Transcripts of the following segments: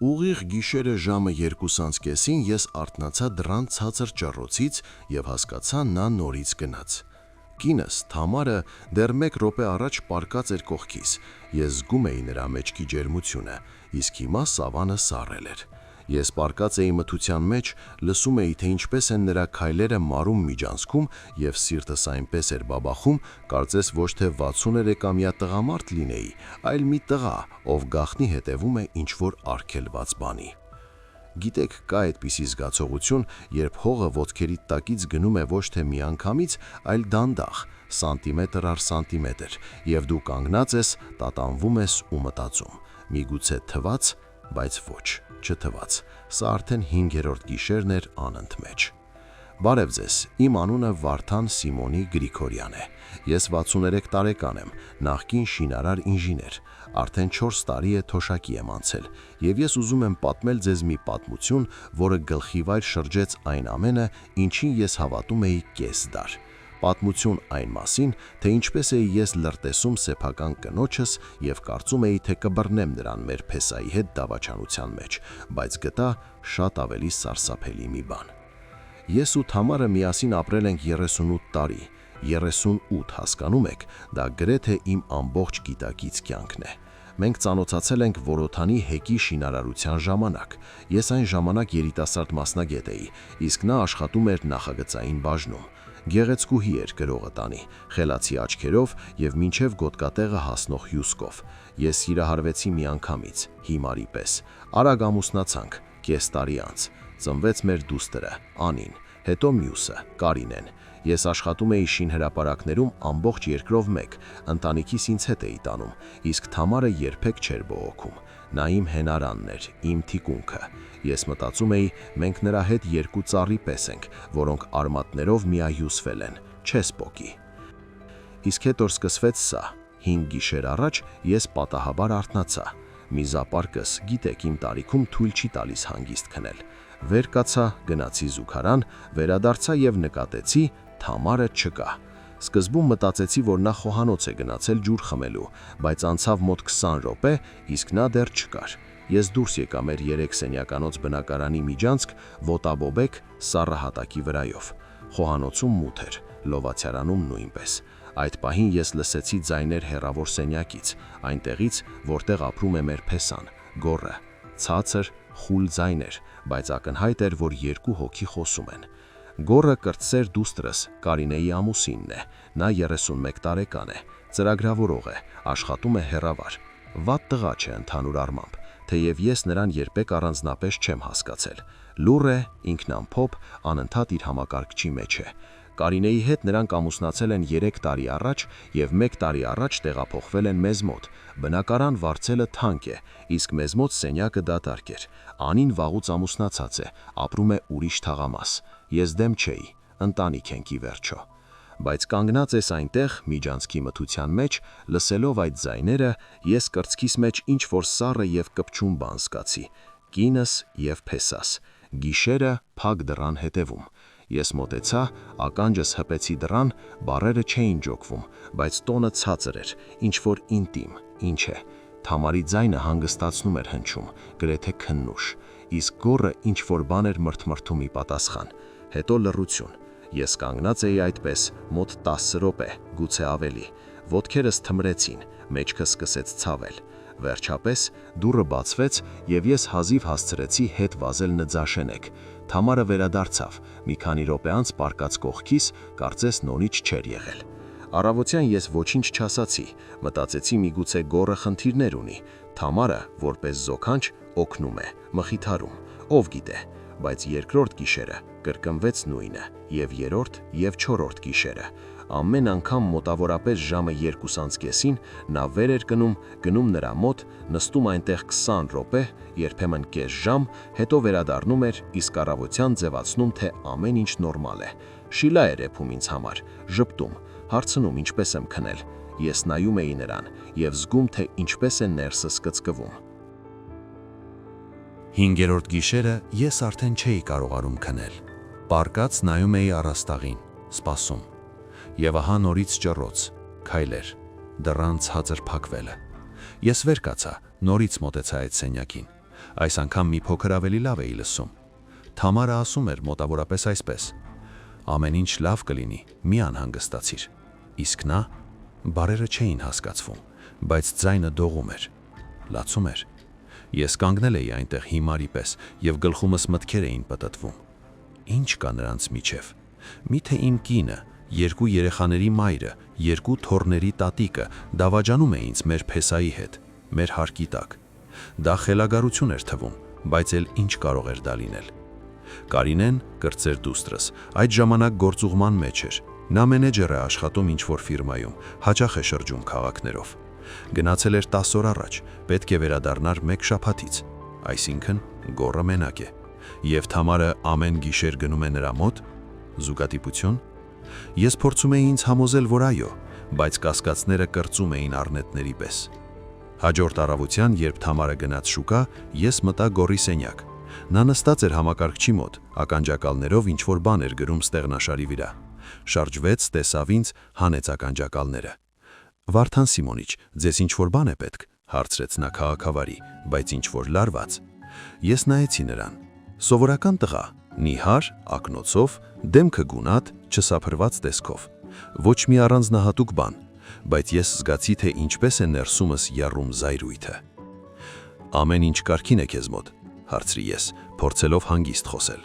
Ուղիղ գիշերը ժամը 2:30-ին ես արթնացա դռան ցածր ճառոցից եւ հասկացա նա նորից գնաց։ Կինս Թամարը դեռ 1 րոպե առաջ պառկած էր կողքիս, ես զգում էի նրա մեջքի ջերմությունը, իսկ հիմա սավանը սառել էր։ Ես պառկած էի մթության մեջ, լսում էի, թե ինչպես են նրա քայլերը մարում միջանցքում եւ սիրտս այնպես էր բաբախում, կարծես ոչ թե 63-ամյա տղամարդ լինեի, այլ մի տղա, ով գաղտնի հետևում է ինչ-որ արգելված բանի։ Գիտեք, կա այդպիսի զգացողություն, երբ հողը ոտքերի տակից գնում է ոչ թե միանգամից, այլ դանդաղ, սանտիմետր առ սանտիմետր, եւ դու կանգնած ես, տատանվում ես ու մտածում. միգուցե թվաց, բայց ոչ, չթվաց։ Սա արդեն 5-րդ գիշերն էր անընդմեջ։ Բարև ձեզ, իմ անունը Վարդան Սիմոնի Գրիգորյան է։ Ես 63 տարեկան եմ, նախկին շինարար ինժեներ։ Արդեն 4 տարի է թոշակի եմ անցել, եւ ես ուզում եմ պատմել ձեզ մի պատմություն, որը գլխիվայր շրջեց այն ամենը, ինչին ես հավատում էի կես դար։ Պատմություն այն մասին, թե ինչպես էի ես լրտեսում սեփական կնոջս եւ կարծում էի, թե կբռնեմ նրան մեր փեսայի հետ դավաճանության մեջ, բայց գտա շատ ավելի սարսափելի մի բան։ Ես ու Թամարը միասին ապրել ենք 38 տարի, 38, հասկանում եք, դա գրեթե իմ ամբողջ գիտակից կյանքն է։ Մենք ծանոթացել ենք Որոթանի հեկի շինարարության ժամանակ։ Ես այն ժամանակ երիտասարդ մասնագետ էի, իսկ նա աշխատում էր նախագծային բաժնում։ Գեղեցկուհի էր գրողը տանի, խելացի աչքերով եւ մինչեւ գոտկատեղը հասնող հյուսկով։ Ես սիրահարվեցի միանգամից, հիմարի պես։ Արագ ամուսնացանք, կես տարի անց։ Ծնվեց մեր դուստրը, Անին, հետո մյուսը, Կարինեն։ Ես աշխատում էի շինհրապարակներում ամբողջ երկրով մեկ, ընտանիքիս ինձ հետ էի տանում, իսկ Թամարը երբեք չէր բողոքում։ Նա իմ հենարանն էր, իմ թիկունքը։ Ես մտածում էի, մենք նրա հետ 2 ծառի պես ենք, որոնք արմատներով միահյուսվել են, չես պոկի։ Իսկ հետո սկսվեց սա, 5 գիշեր առաջ ես պատահաբար արթնացա։ Մի զապարկս, գիտեք, իմ տարիքում թույլ չի տալիս հանգիստ քնել։ Վեր կացա, գնացի զուգարան, վերադարձա եւ նկատեցի, Թամարը չկա։ Սկզբում մտածեցի, որ նա խոհանոց է գնացել ջուր խմելու, բայց անցավ մոտ 20 րոպե, իսկ նա դեռ չկար։ Ես դուրս եկա մեր 3 սենյականոց բնակարանի միջանցք, ոտաբոբեկ, սառը հատակի վրայով։ Խոհանոցում մութ էր, լովացյարանում նույնպես։ Այդ պահին ես լսեցի ձայներ հեռավոր սենյակից, այնտեղից, որտեղ ապրում է մեր փեսան, գոռը, ցածր, խուլ ձայներ, բայց ակնհայտ էր, որ 2 հոգի խոսում են։ Գոռը կրտսեր դուստրս, Կարինեի ամուսինն է, նա 31 տարեկան է, ծրագրավորող է, աշխատում է հեռավար։ Վատ տղա չէ ընդհանուր առմամբ, թեև ես նրան երբեք առանձնապես չեմ հասկացել։ Լուռ է, ինքնամփոփ, անընդհատ իր համակարգչի մեջ է։ Կարինեի հետ նրանք ամուսնացել են 3 տարի առաջ եւ 1 տարի առաջ տեղափոխվել են մեզ մոտ։ Բնակարան վարձելը թանկ է, իսկ մեզ մոտ սենյակը դատարկ էր։ Անին վաղուց ամուսնացած է, ապրում է ուրիշ թաղամաս։ Ես դեմ չէի, ընտանիք ենք ի վերջո։ Բայց կանգնած ես այնտեղ միջանցքի մթության մեջ, լսելով այդ ձայները, ես կրծքիս մեջ ինչ-որ սառը եւ կպչուն բան զգացի։ Կինս եւ փեսաս։ Գիշերը փակ դռան հետևում։ Ես մոտեցա, ականջս հպեցի դռան, բառերը չէին ջոկվում, բայց տոնը ցածր էր, ինչ-որ ինտիմ, ինչ է։ Թամարի ձայնը հանգստացնում էր հնչում, գրեթե քննուշ, իսկ գոռը ինչ-որ բան էր մրթմրթում ի պատասխան։ Հետո լռություն։ Ես կանգնած էի այդպես, մոտ 10 րոպե, գուցե ավելի։ Ոտքերս թմրեցին, մեջքը սկսեց ցավել։ Վերջապես դուռը բացվեց եւ ես հազիվ հասցրեցի հետ վազել նծաշենեք։ Թամարը վերադարձավ, մի քանի րոպե անց պառկած կողքիս, կարծես նորից չէր եղել։ Առավոտյան ես ոչինչ չասացի, մտածեցի միգուցե գոռը խնդիրներ ունի։ Թամարը, որպես զոքանչ, օգնում է, մխիթարում, ով գիտե, բայց երկրորդ գիշերը կրկնվեց նույնը, եւ երրորդ եւ չորրորդ գիշերը։ Ամեն անգամ մոտավորապես ժամը 2:30-ին նա վեր էր գնում նրա մոտ, նստում այնտեղ 20 րոպե, երբեմն կես ժամ, հետո վերադառնում էր, իսկ առավոտյան ձևացնում, թե ամեն ինչ նորմալ է։ Շիլա էր եփում ինձ համար, ժպտում, հարցնում ինչպես եմ քնել։ Ես նայում էի նրան եւ զգում, թե ինչպես է ներսս կծկվում։ 5-րդ գիշերը ես արդեն չէի կարողանում քնել։ Պառկած նայում էի առաստաղին, սպասում։ Եվ ահա նորից ճռոց, քայլեր, դռան ցածր փակվելը։ Ես վեր կացա, նորից մոտեցա այդ սենյակին։ Այս անգամ մի փոքր ավելի լավ էի լսում։ Թամարը ասում էր մոտավորապես այսպես. «Ամեն ինչ լավ կլինի, մի անհանգստացիր»։ Իսկ նա բառերը չէին հասկացվում, բայց ձայնը դողում էր, լացում էր։ Ես կանգնել էի այնտեղ հիմարի պես եւ գլխումս մտքեր էին պտտվում։ Ինչ կա նրանց միջև։ Միթե իմ կինը, երկու երեխաների մայրը, երկու թոռների տատիկը դավաճանում է ինձ մեր փեսայի հետ, մեր հարկի տակ։ Դա խելագարություն էր թվում, բայց էլ ինչ կարող էր դա լինել։ Կարինեն, կրտսեր դուստրս, այդ ժամանակ գործուղման մեջ էր։ Նա մենեջեր է աշխատում ինչ-որ ֆիրմայում, հաճախ է շրջում քաղաքներով։ Գնացել էր 10 օր առաջ, պետք է վերադառնար 1 շաբաթից, այսինքն գոռը մենակ է։ Եվ Թամարը ամեն գիշեր գնում է նրա մոտ։ Զուգատիպություն։ Ես փորձում էի ինձ համոզել, որ այո, բայց կասկածները կրծում էին առնետների պես։ Հաջորդ առավոտյան, երբ Թամարը գնաց շուկա, ես մտա գոռի սենյակ։ Նա նստած էր համակարգչի մոտ, ականջակալներով ինչ-որ բան էր գրում ստեղնաշարի վրա։ Շարժվեց, տեսավ ինձ, հանեց ականջակալները։ «Վարդան Սիմոնիչ, ձեզ ինչ-որ բան է պետք», հարցրեց նա քաղաքավարի, բայց ինչ-որ լարված։ Ես նայեցի նրան։ Սովորական տղա, նիհար, ակնոցով, դեմքը գունատ, չսափրված տեսքով։ Ոչ մի առանձնահատուկ բան, բայց ես զգացի, թե ինչպես է ներսումս եռում զայրույթը։ «Ամեն ինչ կարգին է քեզ մոտ», հարցրի ես, փորձելով հանգիստ խոսել։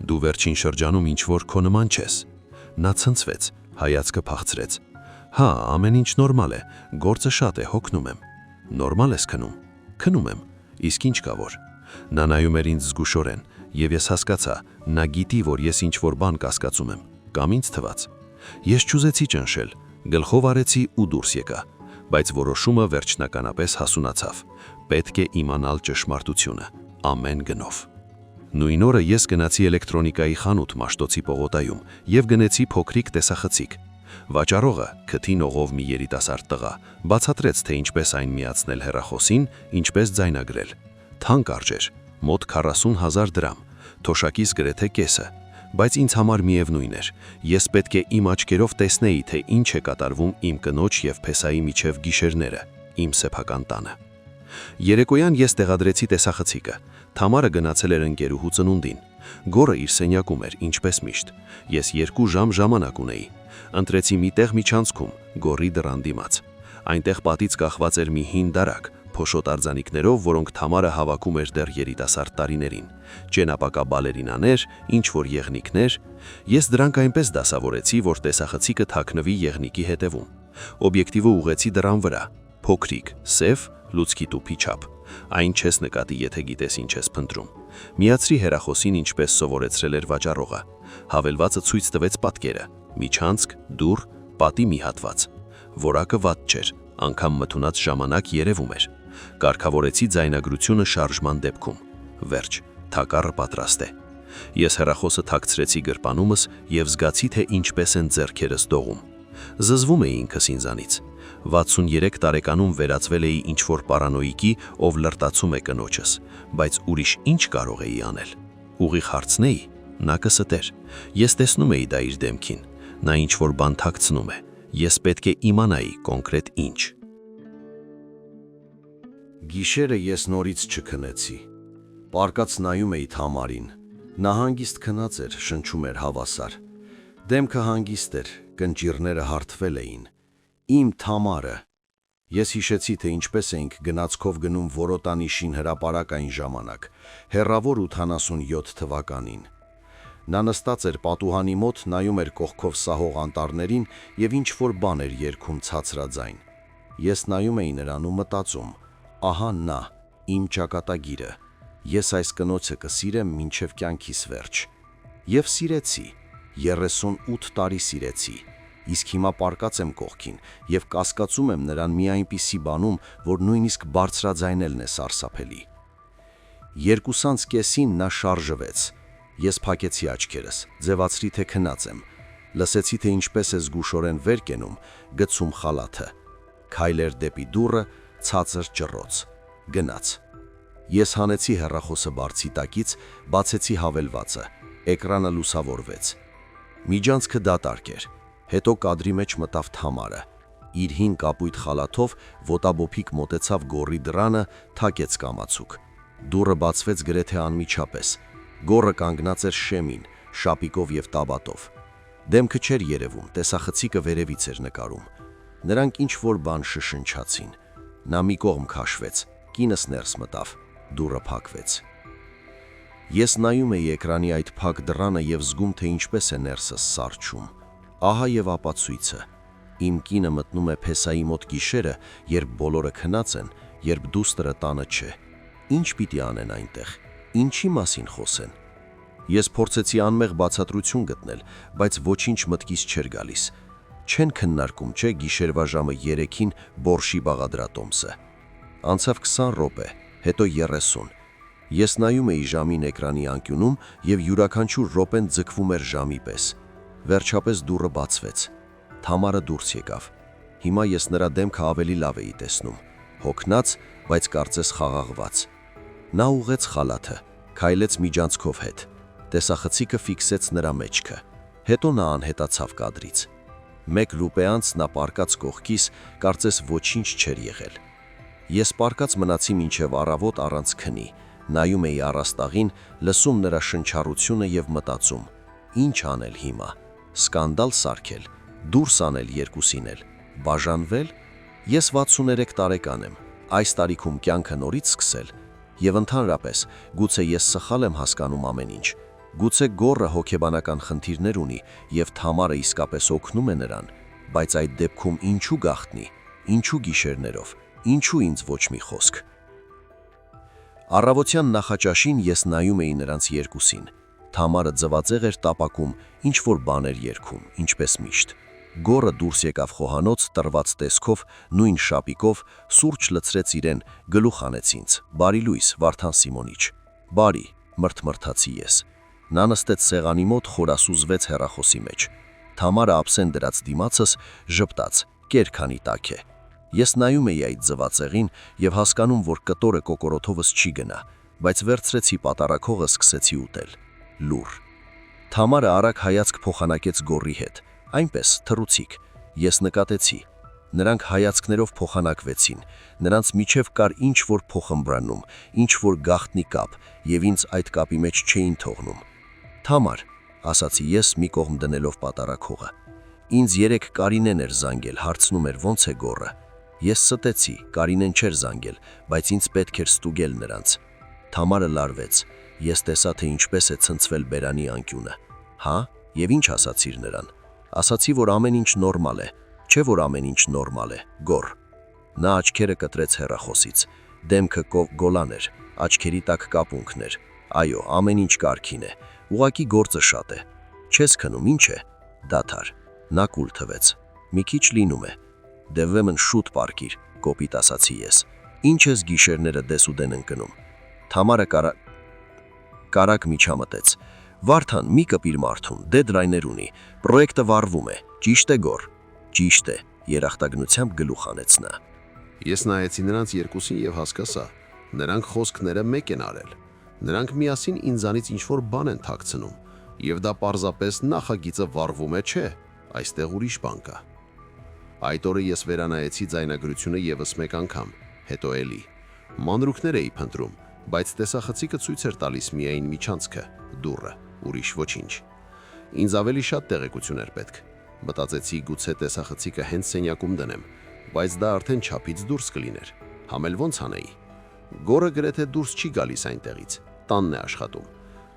«Դու վերջին շրջանում ինչ-որ քո նման չես»։ Նա ցնցվեց, հայացքը փախցրեց։ «Հա, ամեն ինչ նորմալ է, գործը շատ է, հոգնում եմ»։ «Նորմալ ես քնում»։ «Քնում եմ, իսկ ինչ կա որ»։ Նա նայում էր ինձ զգուշորեն, եւ ես հասկացա, նա գիտի, որ ես ինչ-որ բան կասկածում եմ, կամ ինձ թվաց։ Ես չուզեցի ճնշել, գլխով արեցի ու դուրս եկա, բայց որոշումը վերջնականապես հասունացավ։ Պետք է իմանալ ճշմարտությունը, ամեն գնով։ Նույն օրը ես գնացի էլեկտրոնիկայի խանութ Մաշտոցի պողոտայում եւ գնեցի փոքրիկ տեսախցիկ։ Վաճառողը, քթին օղով մի երիտասարդ տղա, բացատրեց, թե ինչպես այն միացնել հեռախոսին, ինչպես ձայնագրել։ Թանկ արժեր, մոտ 40,000 դրամ, թոշակից գրեթե կեսը, բայց ինձ համար միևնույն էր։ Ես պետք է իմ աչքերով տեսնեի, թե ինչ է կատարվում իմ կնոջ եւ փեսայի միջև գիշերները, իմ սեփական տանը։ Երեկոյան ես տեղադրեցի տեսախցիկը։ Թամարը գնացել էր ընկերուհու ծնունդին։ Գոռը իր սենյակում էր, ինչպես միշտ։ Ես 2 ժամ ժամանակ ունեի։ Ընտրեցի մի տեղ միջանցքում, գոռի դռան դիմաց։ Այնտեղ պատից կախված էր մի հին դարակ, փոշոտ արձանիկներով, որոնք Թամարը հավաքում էր դեռ երիտասարդ տարիներին։ Ճենապակա բալերինաներ, ինչ-որ եղնիկներ։ Ես դրանք այնպես դասավորեցի, որ տեսախցիկը թաքնվի եղնիկի հետևում։ Օբյեկտիվը ուղղեցի դռան վրա, փոքրիկ, սև, լուցկի տուփի չափ։ Այն չես նկատի, եթե գիտես ինչ ես փնտրում։ Միացրի հեռախոսին, ինչպես սովորեցրել էր վաճառողը։ Հավելվածը ցույց տվեց պատկերը՝ միջանցք, դուռ, պատի մի հատված։ Որակը վատ չէր, անգամ մթունած ժամանակ երևում էր։ Կարգավորեցի ձայնագրությունը շարժման դեպքում։ Վերջ, թակառը պատրաստ է։ Ես հեռախոսը թաքցրեցի գրպանումս եւ զգացի, թե ինչպես են ձեռքերս դողում։ Զզվում էի ինքս ինձանից։ 63 տարեկանում վերածվել էի ինչ-որ պարանոիկի, ով լրտացում է կնոջս, բայց ուրիշ ինչ կարող էի անել։ Ուղիղ հարցնեի, նա կստեր։ Ես տեսնում էի դա իր դեմքին։ Նա ինչ-որ բան թաքցնում է։ Ես պետք է իմանայի կոնկրետ ինչ։ Գիշերը ես նորից չքնեցի։ Պարկած նայում էի Թամարին։ Նա հանգիստ քնած էր, շնչում էր հավասար։ Դեմքը հանգիստ էր, կնճիռները հարթվել էին։ Իմ Թամարը։ Ես հիշեցի, թե ինչպես էինք գնացքով գնում Որոտանիշին հրապարակ այն ժամանակ, հեռավոր 87 թվականին։ Նա նստած էր պատուհանի մոտ, նայում էր կողքով սահող անտառներին եւ ինչ-որ բան էր երգում ցածրաձայն։ Ես նայում էի նրան ու մտածում. ահա նա, իմ ճակատագիրը։ Ես այս կնոցը կսիրեմ մինչև կյանքիս վերջ։ Եվ սիրեցի, 38 տարի սիրեցի, իսկ հիմա պարկած եմ կողքին եւ կասկածում եմ նրան մի այնպիսի բանում, որ նույնիսկ բարձրաձայնելն է սարսափելի։ 2:30-ին նա շարժվեց։ Ես փակեցի աչքերս, ձևացրի, թե քնած եմ։ Լսեցի, թե ինչպես է զգուշորեն վեր կենում, գցում խալաթը։ Քայլեր դեպի դուռը, ցածր ճռոց։ Գնաց։ Ես հանեցի հեռախոսը բարձի տակից, բացեցի հավելվածը։ Էկրանը լուսավորվեց։ Միջանցքը դատարկ էր։ Հետո կադրի մեջ մտավ Թամարը։ Իր հին կապույտ խալաթով ոտաբոփիկ մոտեցավ գոռի դռանը, թակեց կամացուկ։ Դուռը բացվեց գրեթե անմիջապես։ Գոռը կանգնած էր շեմին, շապիկով եւ տաբատով։ Դեմքը չէր երևում, տեսախցիկը վերևից էր նկարում։ Նրանք ինչ-որ բան շշնչացին։ Նա մի կողմ քաշվեց, կինս ներս մտավ, դուռը փակվեց։ Ես նայում էի էկրանի այդ փակ դռանը եւ զգում, թե ինչպես է ներսս սառչում։ Ահա եւ ապացույցը։ Իմ կինը մտնում է փեսայի մոտ գիշերը, երբ բոլորը քնած են, երբ դուստրը տանը չէ։ Ինչ պիտի անեն այնտեղ։ Ինչի մասին խոսեն։ Ես փորձեցի անմեղ բացատրություն գտնել, բայց ոչինչ մտքիս չէր գալիս։ Չեն քննարկում, չէ, գիշերվա ժամը 3-ին բորշի բաղադրատոմսը։ Անցավ 20 րոպե, հետո 30։ Ես նայում էի ժամին էկրանի անկյունում եւ յուրաքանչյուր րոպեն ձգվում էր ժամի պես։ Վերջապես դուռը բացվեց։ Թամարը դուրս եկավ։ Հիմա ես նրա դեմքը ավելի լավ էի տեսնում։ Հոգնած, բայց կարծես խաղաղված։ Նա ուղեց խալաթը, քայլեց միջանցքով հետ։ Տեսախցիկը ֆիքսեց նրա մեջքը։ Հետո նա անհետացավ կադրից։ 1 րոպե անց նա պառկած կողքիս, կարծես ոչինչ չէր եղել։ Ես պառկած մնացի մինչև առավոտ առանց քնի, նայում էի առաստաղին, լսում նրա շնչառությունը եւ մտածում. ինչ անել հիմա։ Սկանդալ սարքել, դուրս անել երկուսին էլ, բաժանվել։ Ես 63 տարեկան եմ, այս տարիքում կյանքը նորից սկսել, եւ ընդհանրապես, գուցե ես սխալ եմ հասկանում ամեն ինչ։ Գուցե գոռը հոգեբանական խնդիրներ ունի եւ Թամարը իսկապես օգնում է նրան, բայց այդ դեպքում ինչու գաղտնի, ինչու գիշերներով, ինչու ինձ ոչ մի խոսք։ Առավոտյան նախաճաշին ես նայում էի նրանց երկուսին։ Թամարը ձվածեղ էր տապակում, ինչ-որ բաներ երգում, ինչպես միշտ։ Գոռը դուրս եկավ խոհանոց, տրված տեսքով, նույն շապիկով, սուրճ լցրեց իրեն, գլուխ անեց ինձ. «Բարի լույս, Վարդան Սիմոնիչ»։ «Բարի», մրթմրթացի ես։ Նա նստեց սեղանի մոտ, խորասուզվեց հեռախոսի մեջ։ Թամարը ափսեն դրած դիմացս ժպտաց, կեր քանի տաք է։ Ես նայում էի այդ ձվածեղին եւ հասկանում, որ կտորը կոկորոթովս չի գնա, բայց վերցրեցի պատարակողը, սկսեցի ուտել։ Լուր։ Թամարը արագ հայացք փոխանակեց գոռի հետ, այնպես թռուցիկ։ Ես նկատեցի։ Նրանք հայացքներով փոխանակվեցին, նրանց միջև կար ինչ-որ փոխըմբրանում, ինչ-որ գաղտնի կապ, եւ ինձ այդ կապի մեջ չէին թողնում։ «Թամար», ասացի ես, մի կողմ դնելով պատարակողը։ «Ինձ 3 Կարինեն էր զանգել, հարցնում էր ոնց է գոռը։ Ես ստեցի, Կարինեն չէր զանգել, բայց ինձ պետք էր ստուգել նրանց»։ Թամարը լարվեց։ Ես տեսա, թե ինչպես է ցնցվել բերանի անկյունը։ «Հա, եւ ինչ ասացիր նրան»։ «Ասացի, որ ամեն ինչ նորմալ է, չէ՞ որ ամեն ինչ նորմալ է, գոռ»։ Նա աչքերը կտրեց հեռախոսից, դեմքը գոլան էր, աչքերի տակ կապունքներ։ «Այո, ամեն ինչ կարգին է, ուղղակի գործը շատ է։ Չես քնում, ինչ է»։ Դադար։ Նա կուլ թվեց։ «Մի քիչ լինում է»։ «Դե ուրեմն շուտ պառկիր», կոպիտ ասացի ես։ «Ինչ ես գիշերները դեսուդեն ընկնում»։ Թամարը կարակ միջամտեց։ «Վարդան, մի կպիր մարդուն, դեդլայներ ունի, պրոյեկտը վառվում է, ճիշտ է գոռ»։ «Ճիշտ է», երախտագնությամբ գլուխ անեց նա։ Ես նայեցի նրանց երկուսին եւ հասկացա, նրանք խոսքները մեկ են արել։ Նրանք միասին ինձանից ինչ-որ բան են թաքցնում, եւ դա պարզապես նախագիծը վառվում է, չէ, այստեղ ուրիշ բան կա։ Այդ օրը ես վերանայեցի ձայնագրությունը եւս մեկ անգամ, հետո էլի։ Մանրուքներ էի փնտրում, բայց տեսախցիկը ցույց էր տալիս միայն միջանցքը, դուռը, ուրիշ ոչինչ։ Ինձ ավելի շատ տեղեկություն էր պետք։ Մտածեցի, գուցե տեսախցիկը հենց սենյակում դնեմ, բայց դա արդեն չափից դուրս կլիներ։ Համել ոնց անեի։ Գոռը գրեթե դուրս չի գալիս այնտեղից, տանն է աշխատում։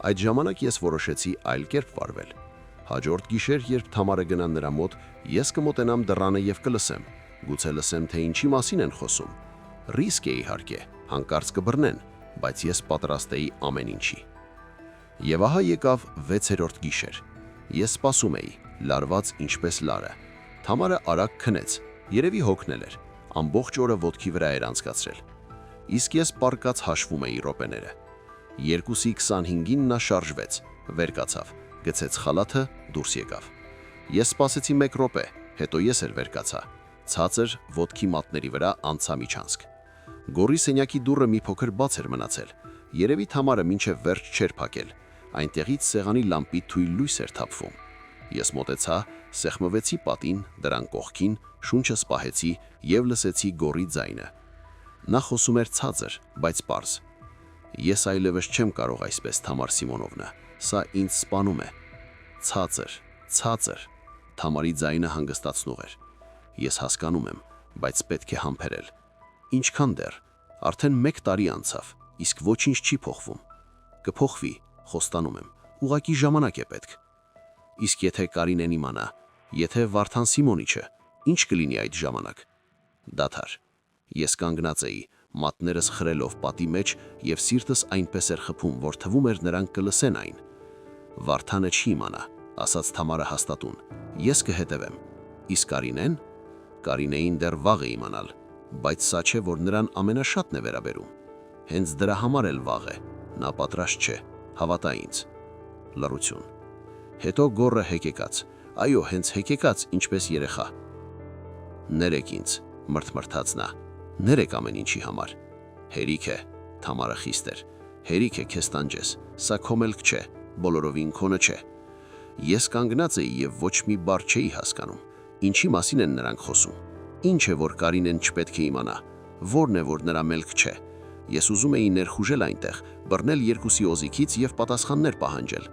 Այդ ժամանակ ես որոշեցի այլ կերպ վարվել։ Հաջորդ գիշեր, երբ Թամարը գնա նրա մոտ, ես կմոտենամ դռանը եւ կլսեմ։ Գուցե լսեմ, թե ինչի մասին են խոսում։ Ռիսկ է իհարկե, հանկարծ կբռնեն, բայց ես պատրաստ էի ամեն ինչի։ Եվ ահա եկավ 6-րդ գիշեր։ Ես սպասում էի, լարված ինչպես լարը։ Թամարը արագ քնեց, երևի հոգնել էր, ամբողջ օրը ոտքի վրա էր անցկացրել։ Իսկ ես պառկած հաշվում էի րոպեները։ 2:25-ին նա շարժվեց, վեր կացավ, գցեց խալաթը, դուրս եկավ։ Ես սպասեցի 1 րոպե, հետո ես էլ վեր կացա, ցածր ոտքի մատների վրա անցա միջանցք։ Գոռի սենյակի դուռը մի փոքր բաց էր մնացել, երևի Թամարը մինչև վերջ չէր փակել, այնտեղից սեղանի լամպի թույլ լույս էր թափվում։ Ես մոտեցա, սեղմվեցի պատին, դրան կողքին, շունչս պահեցի եւ լսեցի գոռի ձայնը։ Նա խոսում էր ցածր, բայց պարզ։ Ես այլևս չեմ կարող այսպես, Թամար Սիմոնովնա, սա ինձ սպանում է։ Ցածր։ Թամարի ձայնը հանգստացնող էր։ Ես հասկանում եմ, բայց պետք է համբերել։ Ինչքան դեռ, արդեն 1 տարի անցավ, իսկ ոչինչ չի փոխվում։ Կփոխվի, խոստանում եմ, ուղղակի ժամանակ է պետք։ Իսկ եթե Կարինեն իմանա, եթե Վարդան Սիմոնիչը, ինչ կլինի այդ ժամանակ։ Դադար։ Ես կանգնած էի, մատներս խրելով պատի մեջ եւ սիրտս այնպես էր խփում, որ թվում էր նրանք կլսեն այն։ Վարդանը չի իմանա, ասաց Թամարը հաստատուն։ Ես կհետևեմ։ Իսկ Կարինեն։ Կարինեին դեռ վաղ է իմանալ, բայց սա չէ, որ նրան ամենաշատն է վերաբերում։ Հենց դրա համար էլ վաղ է, նա պատրաստ չէ, հավատա ինձ։ Լռություն։ Հետո գոռը հեկեկաց, այո, հենց հեկեկաց, ինչպես երեխա։ Ներեք ինձ, մրթմրթաց նա, ներեք ամեն ինչի համար։ Հերիք է, Թամարը խիստ էր, հերիք է քեզ տանջես, սա քո մելք չէ, բոլորովին քոնը չէ։ Ես կանգնած էի եւ ոչ մի բառ չէի հասկանում, ինչի մասին են նրանք խոսում։ Ինչ է, որ Կարինեն չպետք է իմանա, որն է, որ նրա մելք չէ։ Ես ուզում էի ներխուժել այնտեղ, բռնել երկուսի օզիքից եւ պատասխաններ պահանջել։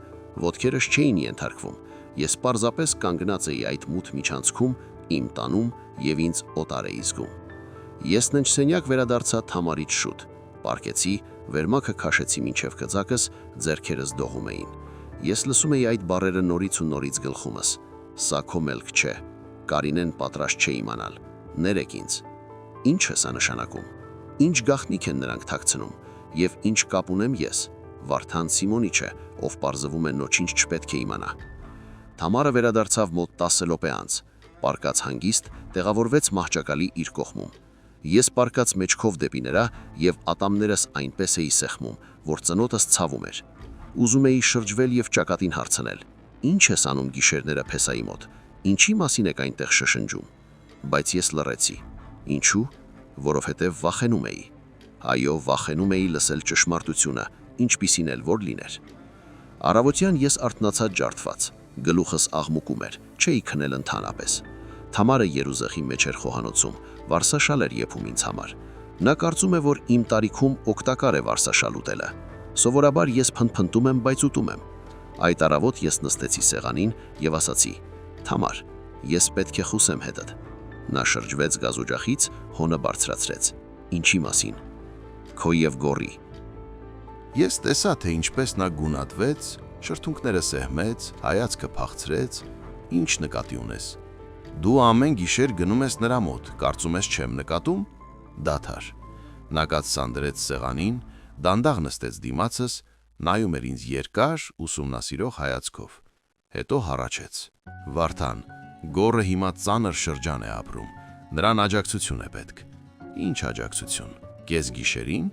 Ոտքերս չէին ենթարկվում։ Ես պարզապես կանգնած էի այդ մութ միջանցքում, իմ տանում եւ ինձ օտար էի զգում։ Ես ննջսենյակ վերադարձա Թամարից շուտ։ Պարկեցի, վերմակը քաշեցի մինչև գծակս, ձեռքերս դողում էին։ Ես լսում էի այդ բառերը նորից ու նորից գլխումս։ Սա քո մելք չէ։ Կարինեն պատրաստ չէ իմանալ։ Ներեք ինձ։ Ինչ է սա նշանակում։ Ինչ գաղտնիք են նրանք թաքցնում եւ ինչ կապ ունեմ ես։ Վարդան Սիմոնիչը, ով պարզվում է նոչինչ չպետք է իմանա։ Թամարը վերադարձավ մոտ 10 րոպե անց, պարկած հանգիստ, տեղավորվեց մահճակալի իր կողմում։ Ես պարկած մեջքով դեպի նրա եւ ատամներս այնպես էի սեղմում, որ ծնոտս ցավում էր։ Ուզում էի շրջվել եւ ճակատին հարցնել. Ինչ ես անում գիշերները փեսայի մոտ։ Ինչի մասին եք այնտեղ շշնջում։ Բայց ես լռեցի։ Ինչու՞։ Որովհետև վախենում էի։ Այո, վախենում էի լսել ճշմարտությունը, ինչպիսին էլ որ լիներ։ Առավոտյան ես արթնացա ջարդված, գլուխս աղմուկում էր, չէի քնել ընդհանրապես։ Թամարը երուզեղի մեջ էր խոհանոցում, վարսաշալ էր եփում ինձ համար։ Նա կարծում է, որ իմ տարիքում օգտակար է վարսաշալ ուտելը։ Սովորաբար ես փնփնտում եմ, բայց ուտում եմ։ Այդ առավոտ ես նստեցի սեղանին եւ ասացի. Թամար, ես պետք է խոսեմ հետդ։ Նա շրջվեց գազօջախից, հոնը բարձրացրեց։ Ինչի մասին։ Քո եւ գորի։ Ես տեսա, թե ինչպես նա գունատվեց, շրթունքները սեղմեց, հայացքը փախցրեց, ինչ նկատի ունես։ Դու ամեն գիշեր գնում ես նրա մոտ, կարծում ես չեմ նկատում։ Դադար։ Նա կացան դրեց սեղանին, դանդաղ նստեց դիմացս, նայում էր ինձ երկար, ուսումնասիրող հայացքով։ Հետո հառաչեց. Վարդան, գորը հիմա ծանր շրջան է ապրում, նրան աջակցություն է պետք։ Ինչ աջակցություն։ Կես գիշերին։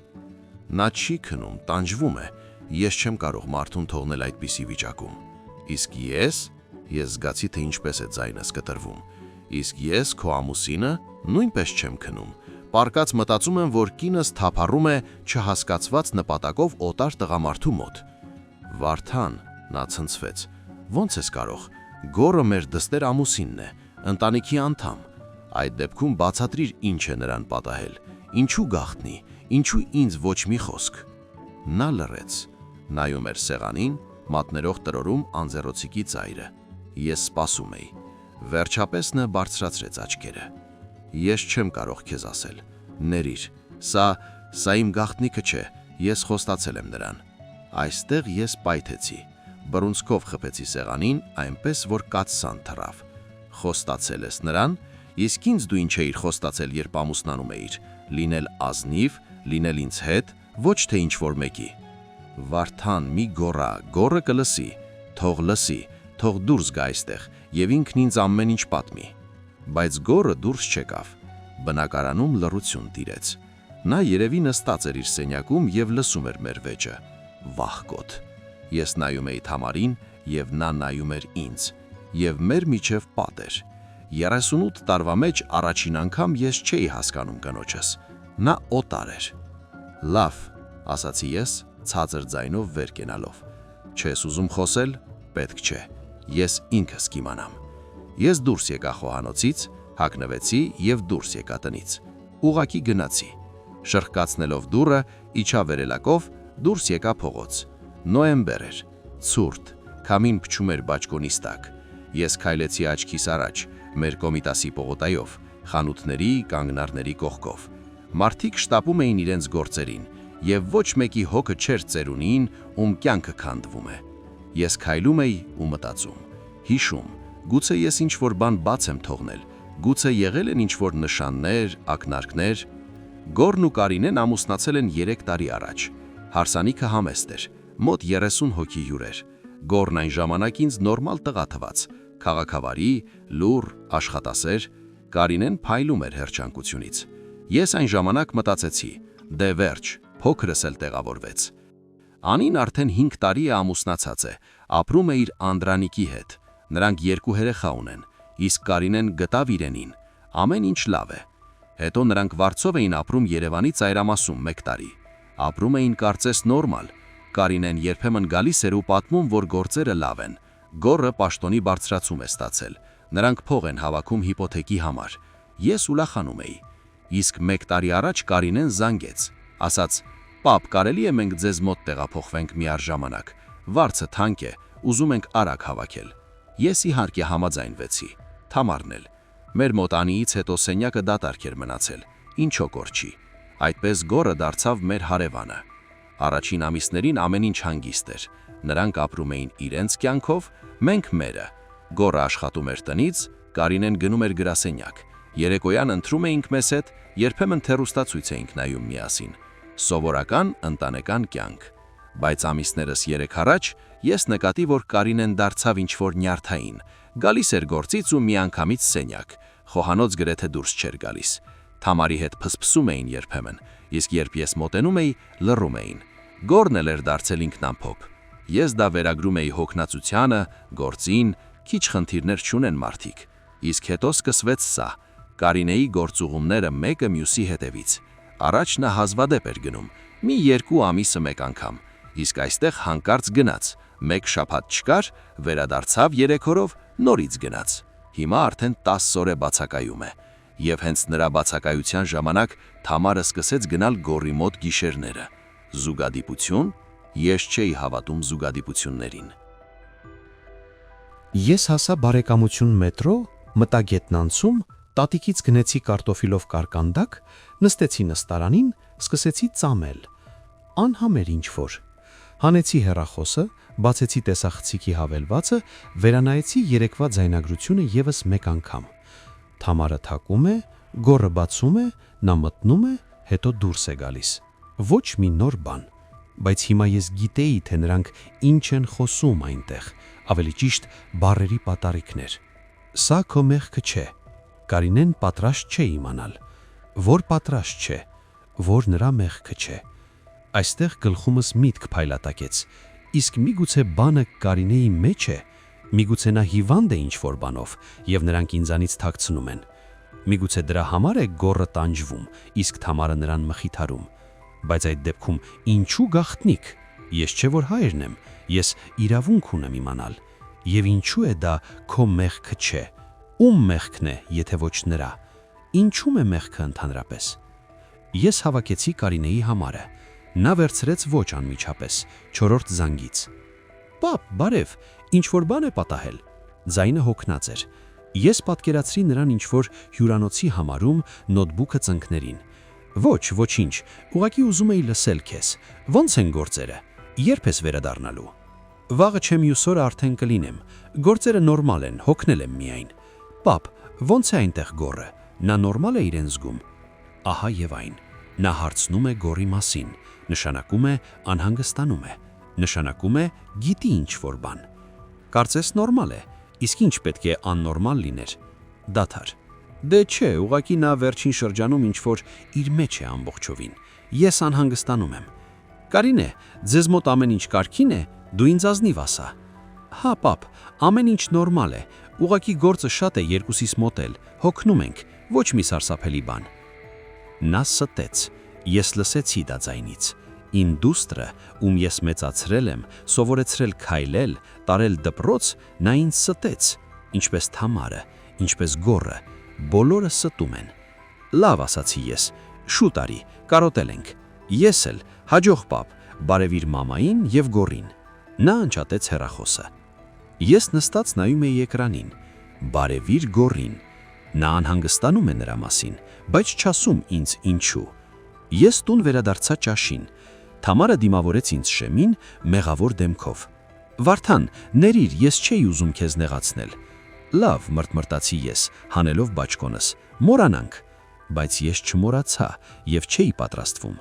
Նա չի քնում, տանջվում է, ես չեմ կարող մարդուն թողնել այդպիսի վիճակում։ Իսկ ես զգացի, թե ինչպես է ձայնս կտրվում։ Իսկ ես, քո ամուսինը, նույնպես չեմ քնում։ Պարկած մտածում եմ, որ կինս թափառում է չհասկացված նպատակով օտար տղամարդու մոտ։ Վարդան, նա ցնցվեց։ Ոնց ես կարող։ Գորը մեր դստեր ամուսինն է, ընտանիքի անդամ։ Այդ դեպքում բացատրիր ինչ է նրան պատահել։ Ինչու գաղտնի, ինչու ինձ ոչ մի խոսք։ Նա լռեց, նայում էր սեղանին, մատներով տրորում անձեռոցիկի ծայրը։ Ես սպասում էի։ Վերջապես նա բարձրացրեց աչքերը։ Ես չեմ կարող քեզ ասել։ Ներիր, սա իմ գաղտնիքը չէ, ես խոստացել եմ նրան։ Այստեղ ես պայթեցի, բռունցքով խփեցի սեղանին, այնպես որ կաթսան թռավ։ Խոստացել ես նրան, իսկ ինձ դու ինչ էիր խոստացել, երբ ամուսնանում էիր, լինել ազնիվ, լինել ինձ հետ, ոչ թե ինչ որ մեկի։ Վարդան, մի գոռա, գորը կլսի, թող լսի, թող դուրս գա այստեղ եւ ինքն ինձ ամեն ինչ պատմի։ Բայց գորը դուրս չեկավ։ Բնակարանում լռություն տիրեց։ Նա երևի նստած էր իր սենյակում եւ լսում էր մեր վեճը։ Վախկոտ։ Ես նայում էի Թամարին եւ նա նայում էր ինձ։ Եվ մեր միջև պատ էր։ 38 տարվա մեջ առաջին անգամ ես չէի հասկանում կնոջս։ Նա օտար էր։ Լավ, ասացի ես, ցածր ձայնով վեր կենալով։ Չես ուզում խոսել, պետք չէ։ Ես ինքս կիմանամ։ Ես դուրս եկա խոհանոցից, հագնվեցի եւ դուրս եկա տնից։ Ուղակի գնացի։ Շրխկացնելով դուռը, իջա վերելակով, Դուրս եկա փողոց։ Նոյեմբեր էր, ցուրտ, քամին փչում էր բաճկոնիս տակ։ Ես քայլեցի աչքիս առաջ, մեր Կոմիտասի պողոտայով, խանութների, կանգնարների կողքով։ Մարդիկ շտապում էին իրենց գործերին, եւ ոչ մեկի հոգը չէր ծերունին, ում կյանքը քանդվում է։ Ես քայլում էի ու մտածում, հիշում, գուցե ես ինչ-որ բան բաց եմ թողնել, գուցե եղել են ինչ-որ նշաններ, ակնարկներ։ Գոռն ու Կարինեն ամուսնացել են 3 տարի առաջ։ Հարսանիքը համեստ էր, մոտ 30 հոգի հյուր էր։ Գոռն այն ժամանակ ինձ նորմալ տղա թվաց, քաղաքավարի, լուռ, աշխատասեր։ Կարինեն փայլում էր հերճանկությունից։ Ես այն ժամանակ մտածեցի, դե վերջ, փոքրս էլ տեղավորվեց։ Անին արդեն 5 տարի է ամուսնացած է, ապրում է իր անդրանիկի հետ։ Նրանք 2 երեխա ունեն, իսկ Կարինեն գտավ իրենին։ Ամեն ինչ լավ է։ Հետո նրանք վարձով էին ապրում Երևանի ծայրամասում 1 տարի։ Ապրում էին կարծես նորմալ։ Կարինեն երբեմն գալիս էր ու պատմում, որ գործերը լավ են։ Գոռը պաշտոնի բարձրացում է ստացել։ Նրանք փող են հավաքում հիպոթեկի համար։ Ես ուրախանում էի։ Իսկ 1 տարի առաջ Կարինեն զանգեց, ասաց. «Պապ, կարելի է մենք ձեզ մոտ տեղափոխվենք միառժամանակ։ Վարձը թանկ է, ուզում ենք արագ հավաքել»։ Ես իհարկե համաձայնվեցի։ Թամարն էլ։ Մեր մոտ անիից հետո սենյակը դատարկ էր մնացել։ Ինչո կորչի։ Այդպես Գոռը դարձավ մեր հարևանը։ Առաջին ամիսներին ամեն ինչ հանգիստ էր։ Նրանք ապրում էին իրենց կյանքով, մենք մերը։ Գոռը աշխատում էր տնից, Կարինեն գնում էր գրասենյակ։ Երեկոյան ընթրում էինք մեզ հետ, երբեմն թեռուստացույց էինք նայում միասին։ Սովորական ընտանեկան կյանք։ Բայց ամիսներս 3 առաջ ես նկատի, որ Կարինեն դարձավ ինչ-որ նյարդային, գալիս էր գործից ու միանգամից սենյակ, խոհանոց գրեթե դուրս չէր գալիս։ Թամարի հետ փսփսում էին երբեմն, իսկ երբ ես մոտենում էի, լռում էին։ Գոռն էլ էր դարձել ինքնամփոփ։ Ես դա վերագրում էի հոգնածությանը, գործին, քիչ խնդիրներ չունեն մարդիկ։ Իսկ հետո սկսվեց սա։ Կարինեի գործուղումները մեկը մյուսի հետևից։ Առաջ նա հազվադեպ էր գնում, մի 2 ամիսը մեկ անգամ, իսկ այստեղ հանկարծ գնաց, 1 շաբաթ չկար, վերադարձավ 3 օրով, նորից գնաց։ Հիմա արդեն 10 օր է բացակայում է։ Եվ հենց նրա բացակայության ժամանակ Թամարը սկսեց գնալ Գոռի մոտ գիշերները։ Զուգադիպություն։ Ես չէի հավատում զուգադիպություններին։ Ես հասա բարեկամություն մետրո, մտա գետնանցում, տատիկից գնեցի կարտոֆիլով կարկանդակ, նստեցի նստարանին, սկսեցի ծամել։ Անհամեր ինչ-որ։ Հանեցի հեռախոսը, բացեցի տեսախցիկի հավելվածը, վերանայեցի երեկվա ձայնագրությունը եւս մեկ անգամ։ Թամարը թակում է, Գոռը բացում է, նա մտնում է, հետո դուրս է գալիս։ Ոչ մի նոր բան, բայց հիմա ես գիտեի, թե նրանք ինչ են խոսում այնտեղ, ավելի ճիշտ բառերի պատարիկներ։ Սա քո մեղքը չէ։ Կարինեն պատրաստ չէ իմանալ, որ պատրաստ չէ, որ նրա մեղքը չէ։ Այստեղ գլխումս միտք փայլատակեց, իսկ միգուցե բանը Կարինեի մեջ է, միգուցե նա հիվանդ է ինչ-որ բանով, եւ նրանք ինձանից թաքցնում են։ Միգուցե դրա համար է Գոռը տանջվում, իսկ Թամարը նրան մխիթարում։ Բայց այդ դեպքում ինչու գաղտնիք։ Ես չէ որ հայրն եմ, ես իրավունք ունեմ իմանալ։ Եվ ինչու է դա քո մեղքը չէ։ Ում մեղքն է, եթե ոչ նրա։ Ինչու՞մ է մեղքը ընդհանրապես։ Ես հավաքեցի Կարինեի համարը։ Նա վերցրեց ոչ անմիջապես, 4-րդ զանգից։ Պապ, բարև, ինչ-որ բան է պատահել։ Ձայնը հոգնած էր։ Ես պատկերացրի նրան ինչ-որ հյուրանոցի համարում, նոթբուքը ծնկներին։ Ոչ, ոչինչ, ուղղակի ուզում էի լսել քեզ։ Ոնց են գործերը։ Երբ ես վերադառնալու։ Վաղը չէ մյուս օրը արդեն կլինեմ։ Գործերը նորմալ են, հոգնել եմ միայն։ Պապ, ոնց է այնտեղ Գոռը։ Նա նորմալ է իրեն զգում։ Ահա եւ այն։ Նա հարցնում է Գոռի մասին, նշանակում է անհանգստանում է, նշանակում է գիտի ինչ-որ բան։ Կարծես նորմալ է, իսկ ինչ պետք է աննորմալ լիներ։ Դադար։ Դե չէ, ուղղակի նա վերջին շրջանում ինչ-որ իր մեջ է ամբողջովին։ Ես անհանգստանում եմ։ Կարինե, ձեզ մոտ ամեն ինչ կարգին է, դու ինձ ազնիվ ասա։ Հա, պապ, ամեն ինչ նորմալ է, ուղղակի գործը շատ է երկուսիս մոտ էլ, հոգնում ենք, ոչ մի սարսափելի բան։ Նա ստեց, ես լսեցի դա ձայնից։ Իմ դուստրը, ում ես մեծացրել եմ, սովորեցրել քայլել, տարել դպրոց, նա ինձ ստեց, ինչպես Թամարը, ինչպես Գոռը, բոլորը ստում են։ Լավ ասացի ես, շուտ արի, կարոտել ենք։ Ես էլ, հաջող պապ, բարևիր մամային եւ գորին։ Նա անջատեց հեռախոսը։ Ես նստած նայում էի էկրանին։ Բարևիր գորին։ Նա անհանգստանում է նրա մասին, բայց չասում ինձ ինչու։ Ես տուն վերադարձա ճաշին։ Թամարը դիմավորեց ինձ շեմին մեղավոր դեմքով։ Վարդան, ներիր, ես չէի ուզում քեզ նեղացնել։ Լավ, մրտմրտացի ես, հանելով բաճկոնս։ Մոռանանք։ Բայց ես չմոռացա եւ չէի պատրաստվում։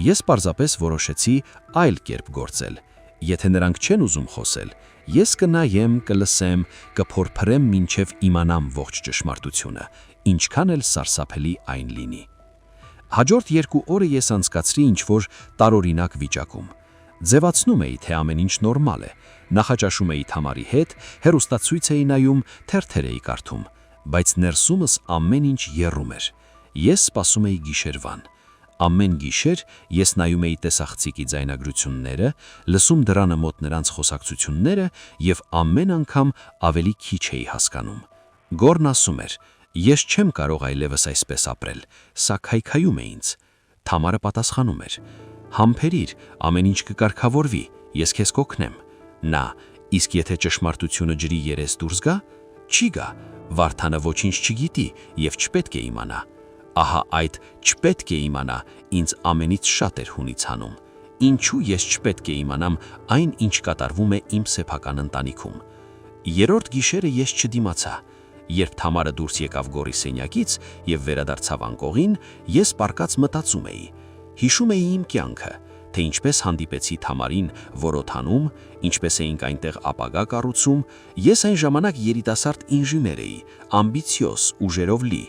Ես պարզապես որոշեցի այլ կերպ գործել։ Եթե նրանք չեն ուզում խոսել, ես կնայեմ, կլսեմ, կփորփրեմ մինչև իմանամ ողջ ճշմարտությունը, ինչքան էլ սարսափելի այն լինի։ Հաջորդ 2 օրը ես անցկացրի ինչ-որ տարօրինակ վիճակում։ Ձևացնում էի, թե ամեն ինչ նորմալ է, նախաճաշում էի Թամարի հետ, հեռուստացույց էի նայում, թերթեր էի կարդում, բայց ներսումս ամեն ինչ եռում էր։ Ես սպասում էի գիշերվան։ Ամեն գիշեր ես նայում էի տեսախցիկի ձայնագրությունները, լսում դռանը մոտ նրանց խոսակցությունները եւ ամեն անգամ ավելի քիչ էի հասկանում։ Գորն ասում էր. «Ես չեմ կարող այլևս այսպես ապրել, սա քայքայում է ինձ»։ Թամարը պատասխանում էր. «Համբերիր, ամեն ինչ կկարգավորվի, ես քեզ կօգնեմ»։ Նա. «Իսկ եթե ճշմարտությունը ջրի երես դուրս գա»։ Չի գա, Վարդանը ոչինչ չգիտի եւ չպետք է իմանա։ Ահա այդ չպետք է իմանա ինձ ամենից շատ էր հունից հանում։ Ինչու ես չպետք է իմանամ այն, ինչ կատարվում է իմ սեփական ընտանիքում։ Երրորդ գիշերը ես չդիմացա։ Երբ Թամարը դուրս եկավ գորի սենյակից եւ վերադարձավ անկողին, ես պառկած մտածում էի։ Հիշում էի իմ կյանքը, թե ինչպես հանդիպեցի Թամարին որոթանում, ինչպես էինք այնտեղ ապագա կառուցում։ Ես այն ժամանակ երիտասարդ ինժեներ էի, ամբիցիոզ, ուժերով լի։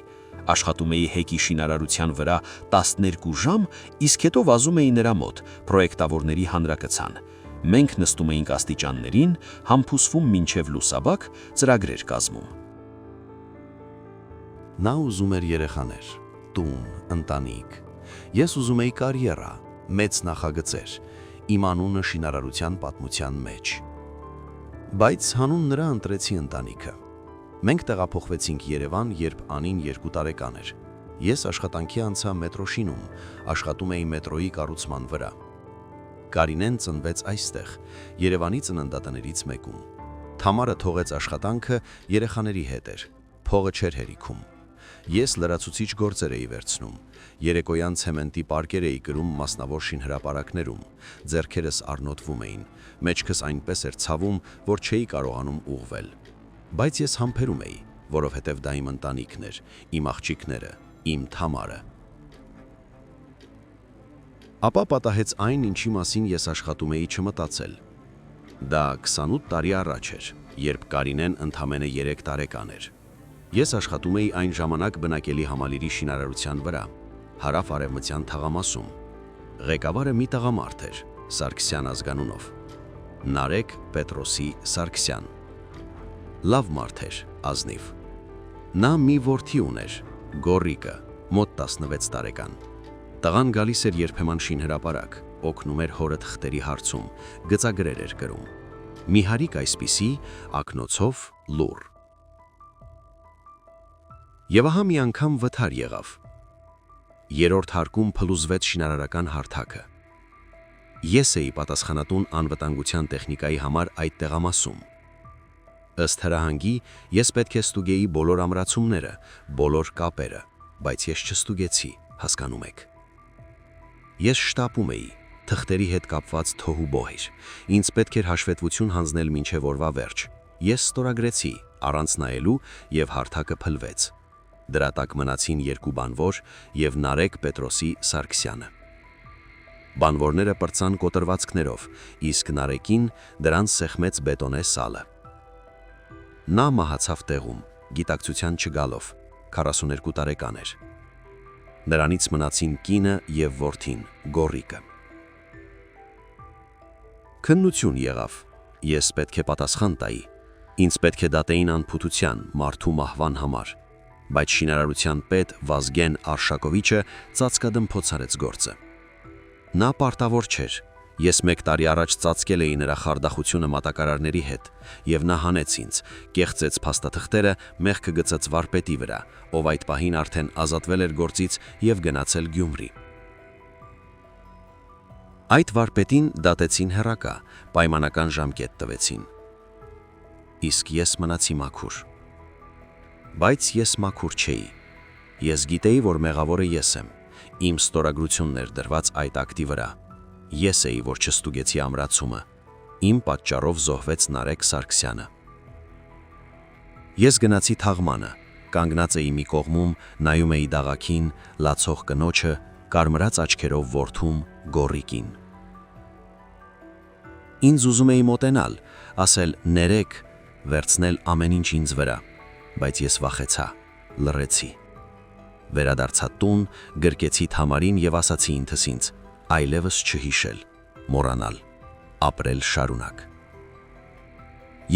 Աշխատում էի հեկի շինարարության վրա 12 ժամ, իսկ հետո վազում էի նրա մոտ, պրոյեկտավորների հանրակցան։ Մենք նստում էինք աստիճաններին, համբուսվում մինչև լուսաբակ, ծրագրեր կազմում։ Նա ուզում էր երեխաներ, տուն, ընտանիք։ Ես ուզում էի կարիերա, մեծ նախագծեր, իմ անունը շինարարության պատմության մեջ։ Բայց հանուն նրա ընտրեցի ընտանիքը։ Մենք տեղափոխվեցինք Երևան, երբ Անին 2 տարեկան էր։ Ես աշխատանքի անցա մետրոշինում, աշխատում էի մետրոյի կառուցման վրա։ Կարինեն ծնվեց այստեղ, Երևանի ծննդատներից մեկում։ Թամարը թողեց աշխատանքը, երեխաների հետ էր, փողը չէր հերիքում։ Ես լրացուցիչ գործեր էի վերցնում, երեկոյան ցեմենտի պարկեր էի կրում մասնավոր շինհրապարակներում, ձեռքերս առնոտվում էին, մեջքս այնպես էր ցավում, որ չէի կարողանում ուղղվել։ Բայց ես համբերում էի, որովհետև դա իմ ընտանիքն էր, իմ աղջիկները, իմ Թամարը։ Ապա պատահեց այն, ինչի մասին ես աշխատում էի չմտածել։ Դա 28 տարի առաջ էր, երբ Կարինեն ընդամենը 3 տարեկան էր։ Ես աշխատում էի այն ժամանակ բնակելի համալիրի շինարարության վրա, հարավ-արևմտյան թաղամասում։ Ղեկավարը մի տղամարդ էր, Սարգսյան ազգանունով։ Նարեկ Պետրոսի Սարգսյան։ Լավ մարդ էր, ազնիվ։ Նա մի որդի ուներ, Գորիկը, մոտ 16 տարեկան։ Տղան գալիս էր երբեմն շինհրապարակ, օգնում էր հորը թղթերի հարցում, գծագրեր էր գրում։ Մի հարիկ այսպիսի, ակնոցով լուր։ Եվ ահա մի անգամ վթար եղավ։ Երրորդ հարկում փլուզվեց շինարարական հարթակը։ Ես էի պատասխանատուն անվտանգության տեխնիկայի համար այդ տեղամասում։ Ըստ հրահանգի ես պետք է ստուգեի բոլոր ամրացումները, բոլոր կապերը, բայց ես չստուգեցի, հասկանում եք։ Ես շտապում էի, թղթերի հետ կապված թոհուբոհ էր։ Ինձ պետք էր հաշվետվություն հանձնել մինչև օրվա վերջ։ Ես ստորագրեցի, առանց նայելու, եւ հարթակը փլվեց։ Դրա տակ մնացին 2 բանվոր եւ Նարեկ Պետրոսի Սարգսյանը։ Բանվորները պրծան կոտրվածքներով, իսկ Նարեկին դրանց սեղմեց բետոնե սալը։ Նա մահացավ տեղում, գիտակցության չգալով, 42 տարեկան էր։ Նրանից մնացին կինը եւ որդին, Գորիկը։ Քննություն եղավ։ Ես պետք է պատասխան տայի։ Ինձ պետք է դատեին անփութության, մարդու մահվան համար։ Բայց շինարարության պետ Վազգեն Արշակովիչը ծածկադմփոց արեց գործը։ Նա պարտավոր չէր։ Ես 1 տարի առաջ ծածկել էի նրա խարդախությունը մատակարարների հետ, եւ նա հանեց ինձ, կեղծեց փաստաթղթերը, մեղքը գծեց վարպետի վրա, ով այդ պահին արդեն ազատվել էր գործից եւ գնացել Գյումրի։ Այդ վարպետին դատեցին հեռակա, պայմանական ժամկետ տվեցին։ Իսկ ես մնացի մաքուր։ Բայց ես մաքուր չէի։ Ես գիտեի, որ մեղավորը ես եմ։ Իմ ստորագրությունն էր դրված այդ ակտի վրա։ Ես էի, որ չստուգեցի ամրացումը։ Իմ պատճառով զոհվեց Նարեկ Սարգսյանը։ Ես գնացի թաղմանը, կանգնած էի մի կողմում, նայում էի դաղաքին, լացող կնոջը, կարմրած աչքերով որդում գոռիկին։ Ինձ ուզում էի մոտենալ, ասել ներեք, վերցնել ամեն ինչ ինձ վրա, բայց ես վախեցա, լռեցի։ Վերադարձա տուն, գրկեցի Թամարին եւ ասացի ինքս, այլևս չհիշել, մոռանալ, ապրել շարունակ։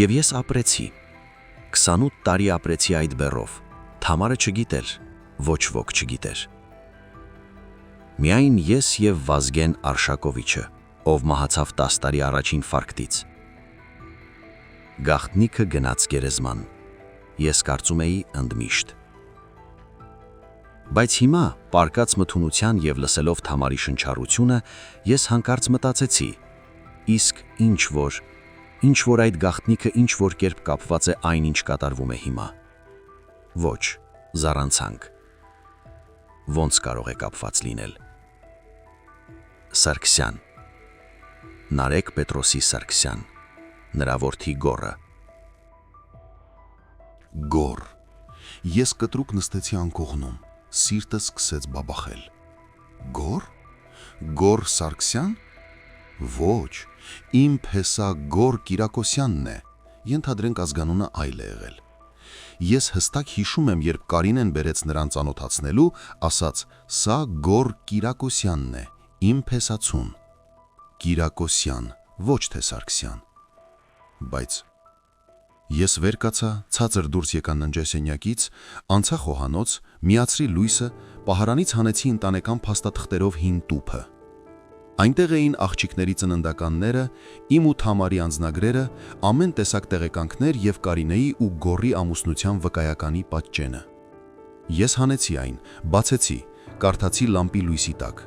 Եվ ես ապրեցի։ 28 տարի ապրեցի այդ բեռով։ Թամարը չգիտեր, ոչ ոք չգիտեր։ Միայն ես եւ Վազգեն Արշակովիչը, ով մահացավ 10 տարի առաջին ֆարկտից։ Գաղտնիքը գնաց գերեզման։ Ես կարծում էի ընդմիշտ։ Բայց հիմա, պարկած մթունության եւ լսելով Թամարի շնչառությունը, ես հանկարծ մտածեցի. իսկ ինչ որ այդ գաղտնիքը ինչ որ կերպ կապված է այն, ինչ կատարվում է հիմա։ Ոչ, զառանցանք։ Ոնց կարող է կապված լինել։ Սարգսյան։ Նարեկ Պետրոսի Սարգսյան, նրա որդի Գոռը։ Գոռ։ Ես կտրուկ նստեցի անկողնում, սիրտս սկսեց բաբախել։ Գոռ։ Գոռ Սարգսյան։ Ոչ, իմ փեսա Գոռ Կիրակոսյանն է, ենթադրենք ազգանունը այլ է եղել։ Ես հստակ հիշում եմ, երբ Կարինեն բերեց նրան ծանոթացնելու, ասաց. «Սա Գոռ Կիրակոսյանն է, իմ փեսացուն»։ Կիրակոսյան, ոչ թե Սարգսյան։ Բայց ես վեր կացա, ցածր դուրս եկա ննջասենյակից, անցա խոհանոց, միացրի լույսը, պահարանից հանեցի ընտանեկան փաստաթղթերով հին տուփը։ Այնտեղ էին աղջիկների ծննդականները, իմ ու Թամարի անձնագրերը, ամեն տեսակ տեղեկանքներ եւ Կարինեի ու Գոռի ամուսնության վկայականի պատճենը։ Ես հանեցի այն, բացեցի, կարդացի լամպի լույսի տակ։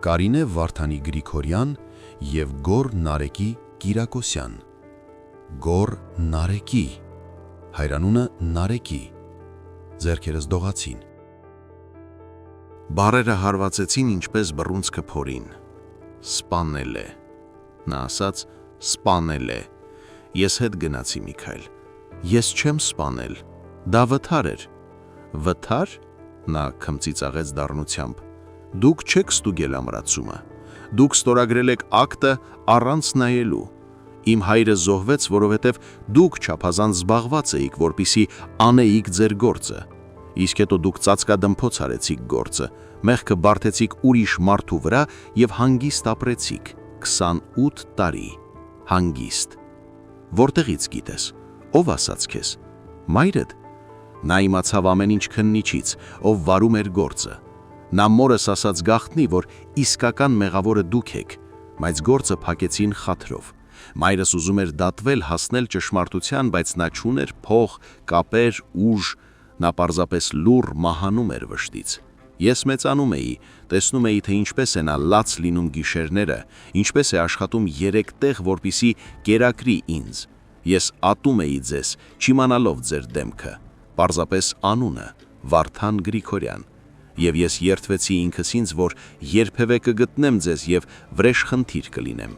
Կարինե Վարդանի Գրիգորյան եւ Գոռ Նարեկի Կիրակոսյան։ Գոռ Նարեկի, հայրանունը Նարեկի, ձեռքերս դողացին։ Բարերը հարվածեցին ինչպես բռունցքը փորին։ Սպանել է։ Նա ասաց սպանել է։ Ես հետ գնացի Միքայել։ Ես չեմ սպանել։ Դա վթար էր։ Վթար։ Նա քմծիծաղեց դառնությամբ։ Դուք չեք ստուգել ամրացումը։ Դուք ստորագրել եք ակտը առանց նայելու։ Իմ հայրը զոհվեց, որովհետև դուք չափազանց զբաղված էիք, որպիսի անեիք ձեր գործը։ Իսկ հետո դուք ծածկադմփոց արեցիք գործը, մեղքը բարթեցիք ուրիշ մարդու վրա եւ հանգիստ ապրեցիք 28 տարի։ Հանգիստ։ Որտեղից գիտես։ Ով ասաց քեզ։ Մայրդ։ Նա իմացավ ամեն ինչ քննիչից, ով վարում էր գործը։ Նա մորս ասաց գաղտնի, որ իսկական մեղավորը դուք եք, բայց գործը փակեցին խաթրով։ Մայրս ուզում էր դատվել, հասնել ճշմարտության, բայց նա չուներ փող, կապեր, ուժ, նա պարզապես լուռ մահանում էր վշտից։ Ես մեծանում էի, տեսնում էի, թե ինչպես է նա լաց լինում գիշերները, ինչպես է աշխատում 3 տեղ, որպիսի կերակրի ինձ։ Ես ատում էի ձեզ, չիմանալով ձեր դեմքը, պարզապես անունը, Վարդան Գրիգորյան։ Եվ ես երդվեցի ինքս ինձ, որ երբևէ կգտնեմ ձեզ եւ վրեժխնդիր կլինեմ։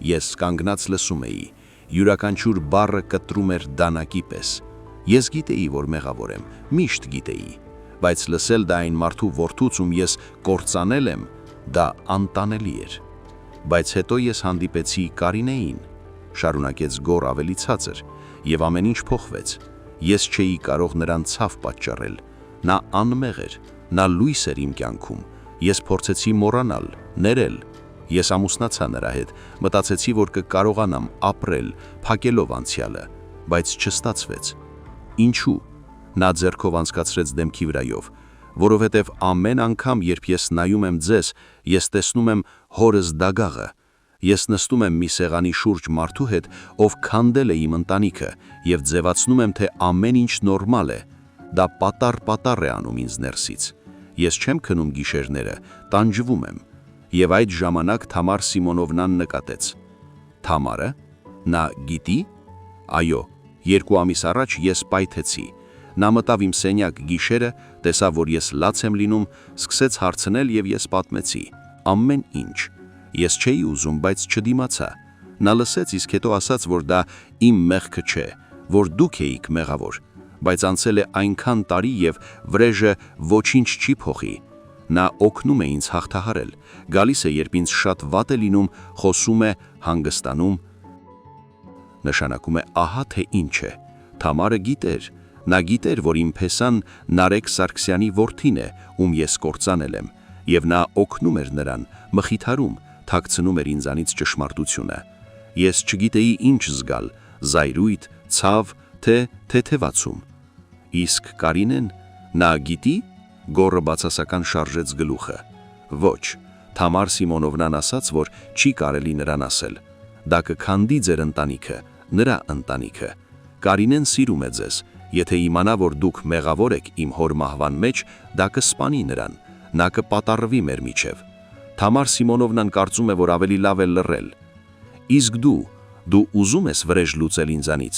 Ես կանգնած լսում էի, յուրաքանչյուր բառը կտրում էր դանակի պես։ Ես գիտեի, որ մեղավոր եմ, միշտ գիտեի, բայց լսել դա այն մարդու որդուց, ում ես կործանել եմ, դա անտանելի էր։ Բայց հետո ես հանդիպեցի Կարինեին, շարունակեց Գոռ ավելի ցածր, եւ ամեն ինչ փոխվեց։ Ես չէի կարող նրան ցավ պատճառել։ Նա անմեղ էր, նա լույս էր իմ կյանքում։ Ես փորձեցի մոռանալ, ներել։ Ես ամուսնացա նրա հետ, մտածեցի, որ կկարողանամ ապրել, փակելով անցյալը, բայց չստացվեց։ Ինչու։ Նա ձեռքով անցկացրեց դեմքի վրայով, որովհետև ամեն անգամ, երբ ես նայում եմ ձեզ, ես տեսնում եմ հորս դագաղը։ Ես նստում եմ մի սեղանի շուրջ մարդու հետ, ով քանդել է իմ ընտանիքը, եւ ձևացնում եմ, թե ամեն ինչ նորմալ է։ Դա պատառ է անում ինձ ներսից։ Ես չեմ քնում գիշերները, տանջվում եմ։ Եվ այդ ժամանակ Թամար Սիմոնովնան նկատեց. Թամարը, նա գիտի։ Այո, 2 ամիս առաջ ես պայթեցի։ Նա մտավ իմ սենյակ գիշերը, տեսավ, որ ես լաց եմ լինում, սկսեց հարցնել եւ ես պատմեցի ամեն ինչ։ Ես չէի ուզում, բայց չդիմացա։ Նա լսեց, իսկ հետո ասաց, որ դա իմ մեղքը չէ, որ դուք էիք մեղավոր, բայց անցել է այնքան տարի եւ վրեժը ոչինչ չի փոխի։ Նա օգնում է ինձ հաղթահարել, գալիս է, երբ ինձ շատ վատ է լինում, խոսում է, հանգստանում։ Նշանակում է ահա թե ինչ է։ Թամարը գիտեր, նա գիտեր, որ իմ փեսան Նարեկ Սարգսյանի որդին է, ում ես կործանել եմ, եւ նա օգնում էր նրան, մխիթարում, թաքցնում էր ինձանից ճշմարտությունը։ Ես չգիտեի ինչ զգալ, զայրույթ, ցավ, թե թեթևացում։ Իսկ Կարինեն, նա գիտի։ Գոռը բացասական շարժեց գլուխը։ Ոչ, Թամար Սիմոնովնան ասաց, որ չի կարելի նրան ասել։ Դա կքանդի ձեր ընտանիքը, նրա ընտանիքը։ Կարինեն սիրում է ձեզ, եթե իմանա, որ դուք մեղավոր եք իմ հոր մահվան մեջ, դա կսպանի նրան, նա կպատառվի մեր միջև։ Թամար Սիմոնովնան կարծում է, որ ավելի լավ է լռել։ Իսկ դու ուզում ես վրեժ լուծել ինձանից։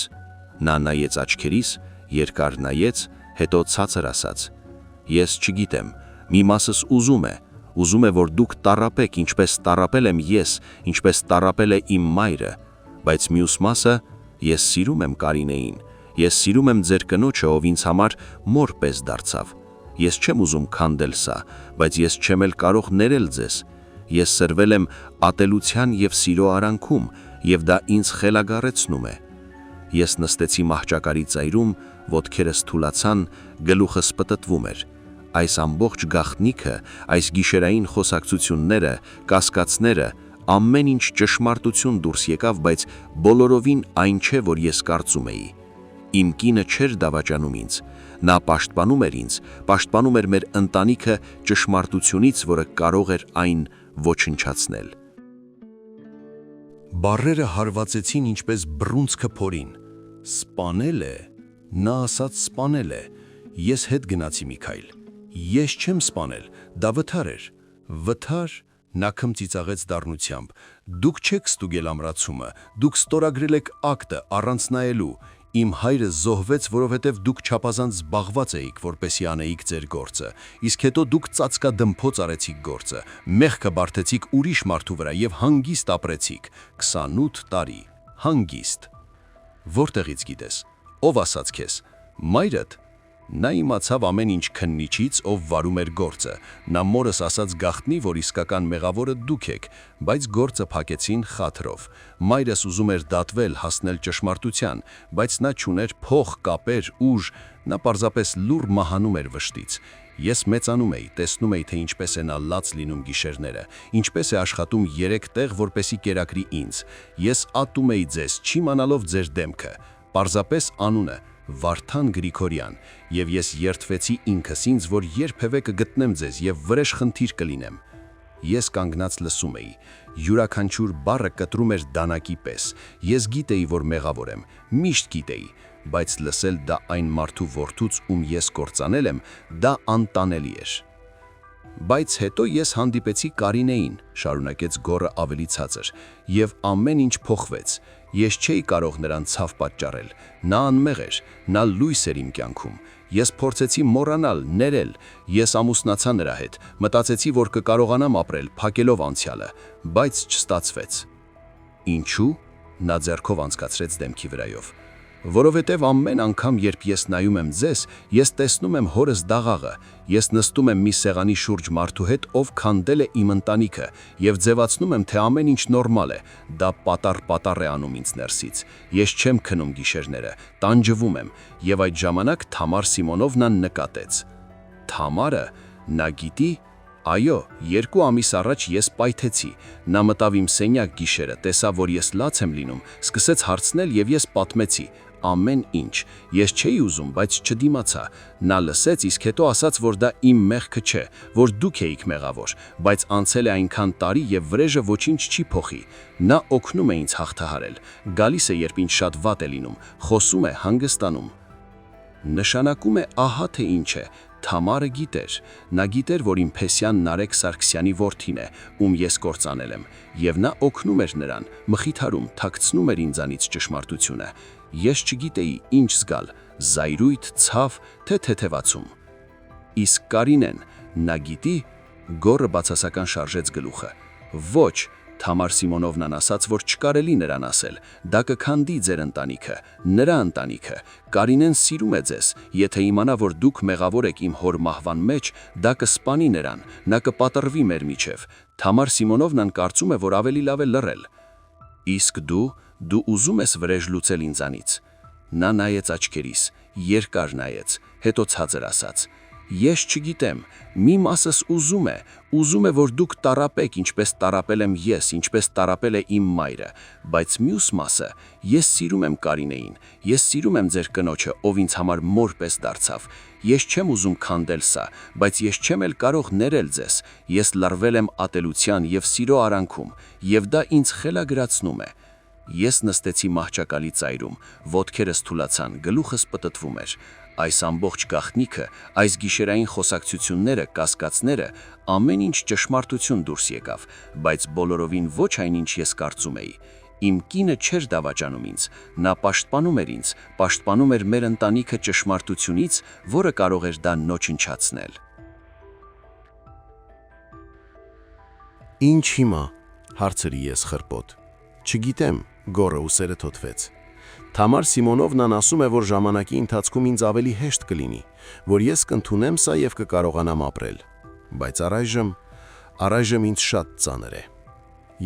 Նա նայեց աչքերիս, երկար նայեց, հետո ցածր ասաց. Ես չգիտեմ, մի մասս ուզում է, որ դուք տառապեք, ինչպես տառապել եմ ես, ինչպես տառապել է իմ մայրը, բայց մյուս մասը ես սիրում եմ Կարինեին, ես սիրում եմ ձեր կնոջը, ով ինձ համար մոր պես դարձավ։ Ես չեմ ուզում քանդել սա, բայց ես չեմ էլ կարող ներել ձեզ։ Ես սրվել եմ ատելության եւ սիրո արանքում, եւ դա ինձ խելագարեցնում է։ Ես նստեցի մահճակարի ծայրում, ոտքերս թուլացան, գլուխս պտտվում էր։ Այս ամբողջ գաղտնիքը, այս գիշերային խոսակցությունները, կասկածները, ամեն ինչ ճշմարտություն դուրս եկավ, բայց բոլորովին այն չէ, որ ես կարծում էի։ Իմ կինը չէր դավաճանում ինձ, նա պաշտպանում էր ինձ, պաշտպանում էր մեր ընտանիքը ճշմարտությունից, որը կարող էր այն ոչնչացնել։ Բառերը հարվածեցին ինչպես բռունցքը փորին։ Սպանել է, նա ասաց սպանել է։ Ես հետ գնացի մի քայլ։ Ես չեմ սպանել, դա վթար էր։ Վթար, նա քմծիծաղեց դառնությամբ։ Դուք չեք ստուգել ամրացումը, դուք ստորագրել եք ակտը առանց նայելու։ Իմ հայրը զոհվեց, որովհետև դուք չափազանց զբաղված էիք, որպեսի անեիք ձեր գործը, իսկ հետո դուք ծածկադմփոց արեցիք գործը, մեղքը բարթեցիք ուրիշ մարդու վրա եւ հանգիստ ապրեցիք, 28 տարի, հանգիստ։ Որտեղից գիտես, ով ասաց քեզ, մայրդ։ Նա իմացավ ամեն ինչ քննիչից, ով վարում էր գործը, նա մորս ասաց գաղտնի, որ իսկական մեղավորը դուք եք, բայց գործը փակեցին խաթրով, մայրս ուզում էր դատվել, հասնել ճշմարտության, բայց նա չուներ փող, կապեր, ուժ, նա պարզապես լուռ մահանում էր վշտից։ Ես մեծանում էի, տեսնում էի, թե ինչպես է նա լաց լինում գիշերները, ինչպես է աշխատում 3 տեղ, որպեսի կերակրի ինձ։ Ես ատում էի ձեզ, չիմանալով ձեր դեմքը, պարզապես անունը Վարդան Գրիգորյան, եւ ես երդվեցի ինքս ինձ, որ երբևէ կգտնեմ ձեզ եւ վրեժ խնդիր կլինեմ։ Ես կանգնած լսում էի, յուրաքանչյուր բառը կտրում էր դանակի պես։ Ես գիտեի, որ մեղավոր եմ, միշտ գիտեի, բայց լսել դա այն մարդու որդուց, ում ես կործանել եմ, դա անտանելի էր։ Բայց հետո ես հանդիպեցի Կարինեին, շարունակեց Գոռը ավելի ցածր, եւ ամեն ինչ փոխվեց։ Ես չէի կարող նրան ցավ պատճառել, նա անմեղ էր, նա լույս էր իմ կյանքում։ Ես փորձեցի մոռանալ, ներել, ես ամուսնացա նրա հետ, մտածեցի, որ կկարողանամ ապրել, փակելով անցյալը, բայց չստացվեց։ Ինչու՞։ Նա ձեռքով անցկացրեց դեմքի վրայով։ Որովհետև ամեն անգամ, երբ ես նայում եմ ձեզ, ես տեսնում եմ հորս դաղաղը, ես նստում եմ մի սեղանի շուրջ մարդու հետ, ով քանդել է իմ ընտանիքը, եւ ձևացնում եմ, թե ամեն ինչ նորմալ է, դա պատառ է անում ինձ ներսից, ես չեմ քնում գիշերները, տանջվում եմ, եւ այդ ժամանակ Թամար Սիմոնովնան նկատեց։ Թամարը, նա գիտի։ Այո, 2 ամիս առաջ ես պայթեցի, նա մտավ իմ սենյակ գիշերը, տեսավ, որ ես լաց եմ լինում, սկսեց հարցնել եւ ես պատմեցի ամեն ինչ, ես չէի ուզում, բայց չդիմացա, նա լսեց, իսկ հետո ասաց, որ դա իմ մեղքը չէ, որ դուք էիք մեղավոր, բայց անցել է այնքան տարի եւ վրեժը ոչինչ չի փոխի, նա օգնում է ինձ հաղթահարել, գալիս է, երբ ինձ շատ վատ է լինում, խոսում է, հանգստանում։ Նշանակում է ահա թե ինչ է, Թամարը գիտեր, նա գիտեր, որ իմ Փեսյան Նարեկ Սարգսյանի որդին է, ում ես կործանել եմ, եւ նա օգնում էր նրան, մխիթարում, թաքցնում էր ինձանից ճշմարտությունը։ Ես չգիտեի ինչ զգալ, զայրույթ, ցավ, թե թեթևացում։ Իսկ Կարինեն, նա գիտի, գոռը բացասական շարժեց գլուխը։ Ոչ, Թամար Սիմոնովնան ասաց, որ չկարելի նրան ասել, դա կքանդի ձեր ընտանիքը, նրա ընտանիքը, Կարինեն սիրում է ձեզ, եթե իմանա, որ դուք մեղավոր եք իմ հոր մահվան մեջ, դա կսպանի նրան, նա կպատրվի մեր միջև, Թամար Սիմոնովնան կարծում է, որ ավելի լավ է լռել։ Իսկ դու ուզում ես վրեժ լուծել ինձանից։ Նա նայեց աչքերիս, երկար նայեց, հետո ցածր ասաց. Ես չգիտեմ, մի մասս ուզում է, որ դուք տառապեք, ինչպես տառապել եմ ես, ինչպես տառապել է իմ մայրը, բայց մյուս մասը, ես սիրում եմ Կարինեին, ես սիրում եմ ձեր կնոջը, ով ինձ համար մոր պես դարձավ, ես չեմ ուզում քանդել սա, բայց ես չեմ էլ կարող ներել ձեզ, ես լռվել եմ ատելության եւ սիրո արանքում, եւ դա ինձ խելագրացնում է։ Ես նստեցի մահճակալի ծայրում, ոտքերս թուլացան, գլուխս պտտվում էր։ Այս ամբողջ գաղտնիքը, այս գիշերային խոսակցությունները, կասկածները, ամեն ինչ ճշմարտություն դուրս եկավ, բայց բոլորովին ոչ այն, ինչ ես կարծում էի։ Իմ կինը չէր դավաճանում ինձ, նա պաշտպանում էր ինձ, պաշտպանում էր մեր ընտանիքը ճշմարտությունից, որը կարող էր դա նոչնչացնել։ Ինչ հիմա, հարցրի ես խրպոտ։ Չգիտեմ, գոռը ուսերը թոթվեց։ Թամար Սիմոնովնան ասում է, որ ժամանակի ընթացքում ինձ ավելի հեշտ կլինի, որ ես կընդունեմ սա եւ կկարողանամ ապրել, բայց առայժմ ինձ շատ ծանր է։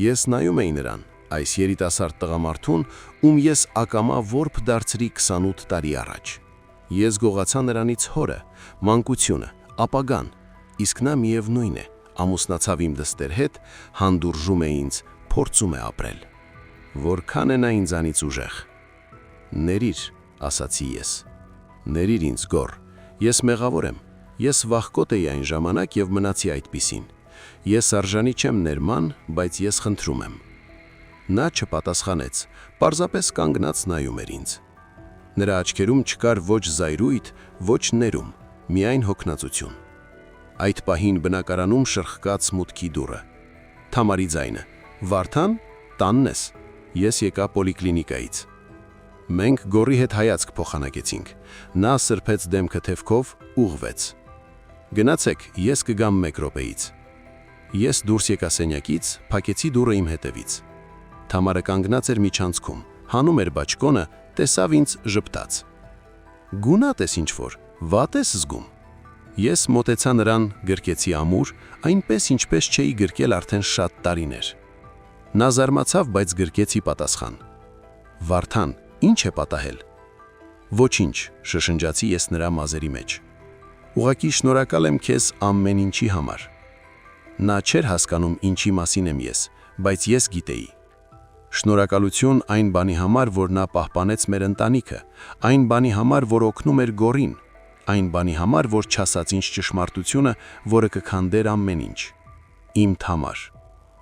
Ես նայում էի նրան, այս երիտասարդ տղամարդուն, ում ես ակամա որբ դարձրի 28 տարի առաջ։ Ես գողացա նրանից հորը, մանկությունը, ապագան, իսկ նա միևնույն է, ամուսնացավ իմ դստեր հետ, հանդուրժում է ինձ, փորձում է ապրել։ Որքան է նա ինձանից ուժեղ։ Ներիր, ասացի ես։ Ներիր ինձ, գոռ, ես մեղավոր եմ, ես վախկոտ էի այն ժամանակ եւ մնացի այդպիսին։ Ես արժանի չեմ ներման, բայց ես խնդրում եմ։ Նա չպատասխանեց, պարզապես կանգնած նայում էր ինձ։ Նրա աչքերում չկար ոչ զայրույթ, ոչ ներում, միայն հոգնածություն։ Այդ պահին բնակարանում շրխկաց մուտքի դուռը։ Թամարի ձայնը. Վարդան, տանն ես։ Ես եկա պոլիկլինիկայից։ Մենք գոռի հետ հայացք փոխանակեցինք։ Նա սրբեց դեմքը թևքով, ուղղվեց։ Գնացեք, ես կգամ 1 րոպեից։ Ես դուրս եկա սենյակից, փակեցի դուռը իմ հետևից։ Թամարը կանգնած էր միջանցքում, հանում էր բաճկոնը, տեսավ ինձ, ժպտաց։ Գունատ ես ինչ-որ, վատ ես զգում։ Ես մոտեցա նրան, գրկեցի ամուր, այնպես ինչպես չէի գրկել արդեն շատ տարիներ։ Նա զարմացավ, բայց գրկեցի պատասխան։ Վարդան, ինչ է պատահել։ Ոչինչ, շշնջացի ես նրա մազերի մեջ։ Ուղղակի շնորհակալ եմ քեզ ամեն ինչի համար։ Նա չէր հասկանում ինչի մասին եմ ես, բայց ես գիտեի։ Շնորհակալություն այն բանի համար, որ նա պահպանեց մեր ընտանիքը, այն բանի համար, որ օգնում էր գորին, այն բանի համար, որ չասաց ինձ ճշմարտությունը, որը կքանդեր ամեն ինչ։ Իմ Թամար,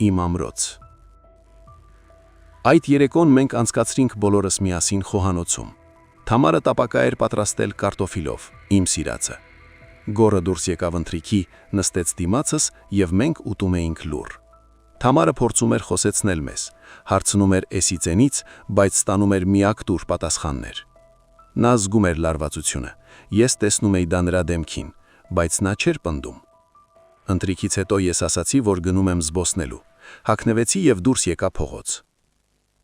իմ ամրոց։ Այդ երեկոն մենք անցկացրինք բոլորս միասին խոհանոցում։ Թամարը տապակա էր պատրաստել կարտոֆիլով, իմ սիրածը։ Գոռը դուրս եկավ ընթրիքի, նստեց դիմացս եւ մենք ուտում էինք լուռ։ Թամարը փորձում էր խոսեցնել մեզ, հարցնում էր էսիցենից, բայց ստանում էր միակտուր պատասխաններ։ Նա զգում էր լարվածությունը, ես տեսնում էի դա նրա դեմքին, բայց նա չէր պնդում։ Ընթրիքից հետո ես ասացի, որ գնում եմ զբոսնելու, հագնվեցի եւ դուրս եկա փողոց։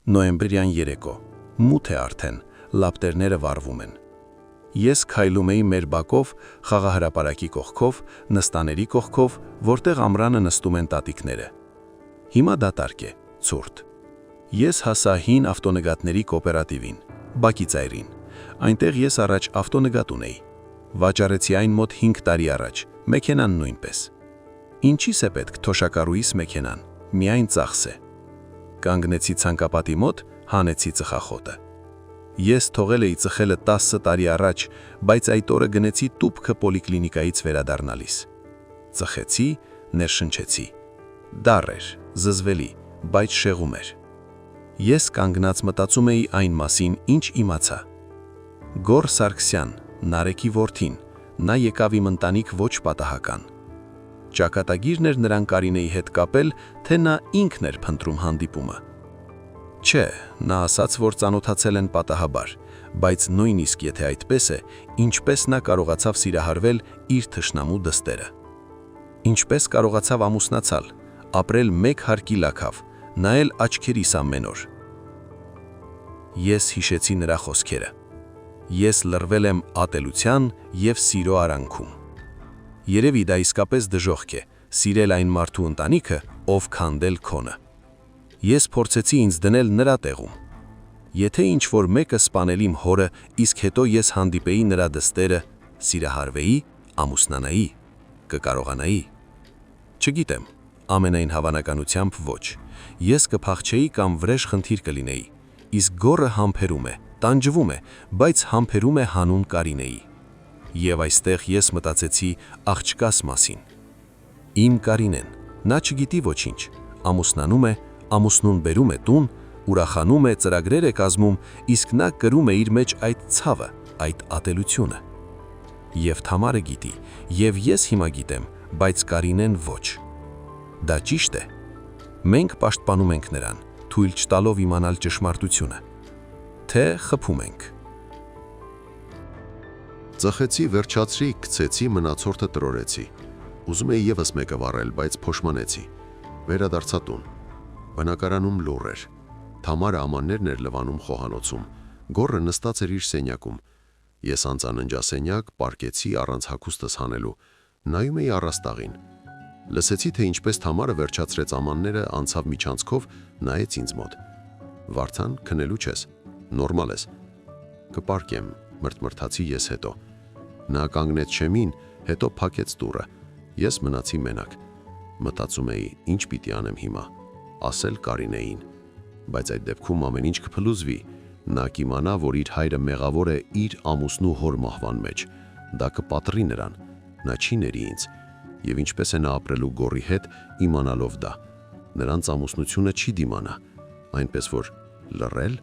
Նոյեմբերյան երեկո, մութ է արդեն, լապտերները վառվում են։ Ես քայլում էի մեր բակով, խաղահրապարակի կողքով, նստաների կողքով, որտեղ ամռանը նստում են տատիկները։ Հիմա դատարկ է, ցուրտ։ Ես հասա հին ավտոնգատների կոոպերատիվին, բակի ծայրին։ Այնտեղ ես առաջ ավտոնգատ ունեի։ Վաճառեցի այն մոտ 5 տարի առաջ, մեքենան նույնպես։ Ինչի՞ս է պետք թոշակառուիս մեքենան, միայն ծախս է։ Կանգնեցի ցանկապատի մոտ, հանեցի ծխախոտը։ Ես թողել էի ծխելը 10 տարի առաջ, բայց այդ օրը գնեցի տուփքը պոլիկլինիկայից վերադառնալիս։ Ծխեցի, ներշնչեցի։ Դառ էր, զզվելի, բայց շեղում էր։ Ես կանգնած մտածում էի այն մասին, ինչ իմացա։ Գոռ Սարգսյան, Նարեկի որդին, նա եկավ իմ ընտանիք ոչ պատահական։ Ճակատագիրն էր նրան Կարինեի հետ կապել, թե նա ինքն էր փնտրում հանդիպումը։ Չէ, նա ասաց, որ ծանոթացել են պատահաբար, բայց նույնիսկ եթե այդպես է, ինչպես նա կարողացավ սիրահարվել իր թշնամու դստերը։ Ինչպես կարողացավ ամուսնացալ, ապրել մեկ հարկի լաքավ, նայել աչքերիս ամեն օր։ Ես հիշեցի նրա խոսքերը։ Ես լռվել եմ ատելության և սիրո արանքում։ Երևի դա իսկապես դժոխք է, սիրել այն մարդու ընտանիքը, ով քանդել քոնը։ Ես փորձեցի ինձ դնել նրա տեղում։ Եթե ինչ-որ մեկը սպանել իմ հորը, իսկ հետո ես հանդիպեի նրա դստերը, սիրահարվեի, ամուսնանայի, կկարողանայի։ Չգիտեմ, ամենայն հավանականությամբ ոչ։ Ես կփախչեի կամ վրեժ խնդիր կլինեի, իսկ գոռը համբերում է, տանջվում է, բայց համբերում է հանուն Կարինեի։ Եվ այստեղ ես մտածեցի աղջկաս մասին։ Իմ Կարինեն, նա չգիտի ոչինչ, ամուսնանում է, ամուսնուն բերում է տուն, ուրախանում է, ծրագրեր է կազմում, իսկ նա կրում է իր մեջ այդ ցավը, այդ ատելությունը։ Եվ Թամարը գիտի, և ես հիմա գիտեմ, բայց Կարինեն ոչ։ Դա ճիշտ է։ Մենք պաշտպանում ենք նրան, թույլ չտալով իմանալ ճշմարտությունը, թե խփում ենք։ Ծխեցի, վերջացրի, գցեցի, մնացորդը տրորեցի։ Ուզում էի ևս մեկը վառել, բայց փոշմանեցի։ Վերադարձա տուն։ Բնակարանում լուռ էր։ Թամարը ամաններն էր լվանում խոհանոցում։ Գոռը նստած էր իր սենյակում։ Ես անցաննջա սենյակ, պառկեցի առանց հագուստս հանելու։ Նայում էի առաստաղին։ Լսեցի, թե ինչպես Թամարը վերջացրեց ամանները, անցավ միջանցքով, նայեց ինձ մոտ։ Վարդան, քնելու չես, նորմալ ես։ Կպարկեմ, մրթմրթացի ես հետո։ Նա կանգնեց շեմին, հետո փակեց դուռը։ Ես մնացի մենակ։ Մտածում էի, ինչ պիտի անեմ հիմա, ասել Կարինեին, բայց այդ դեպքում ամեն ինչ կփլուզվի։ Նա կիմանա, որ իր հայրը մեղավոր է իր ամուսնու հոր մահվան մեջ։ Դա կպատրի նրան։ Նա չի ների ինձ։ Եվ ինչպես է նա ապրելու գոռի հետ, իմանալով դա։ Նրանց ամուսնությունը չի դիմանա, այնպես որ լռել,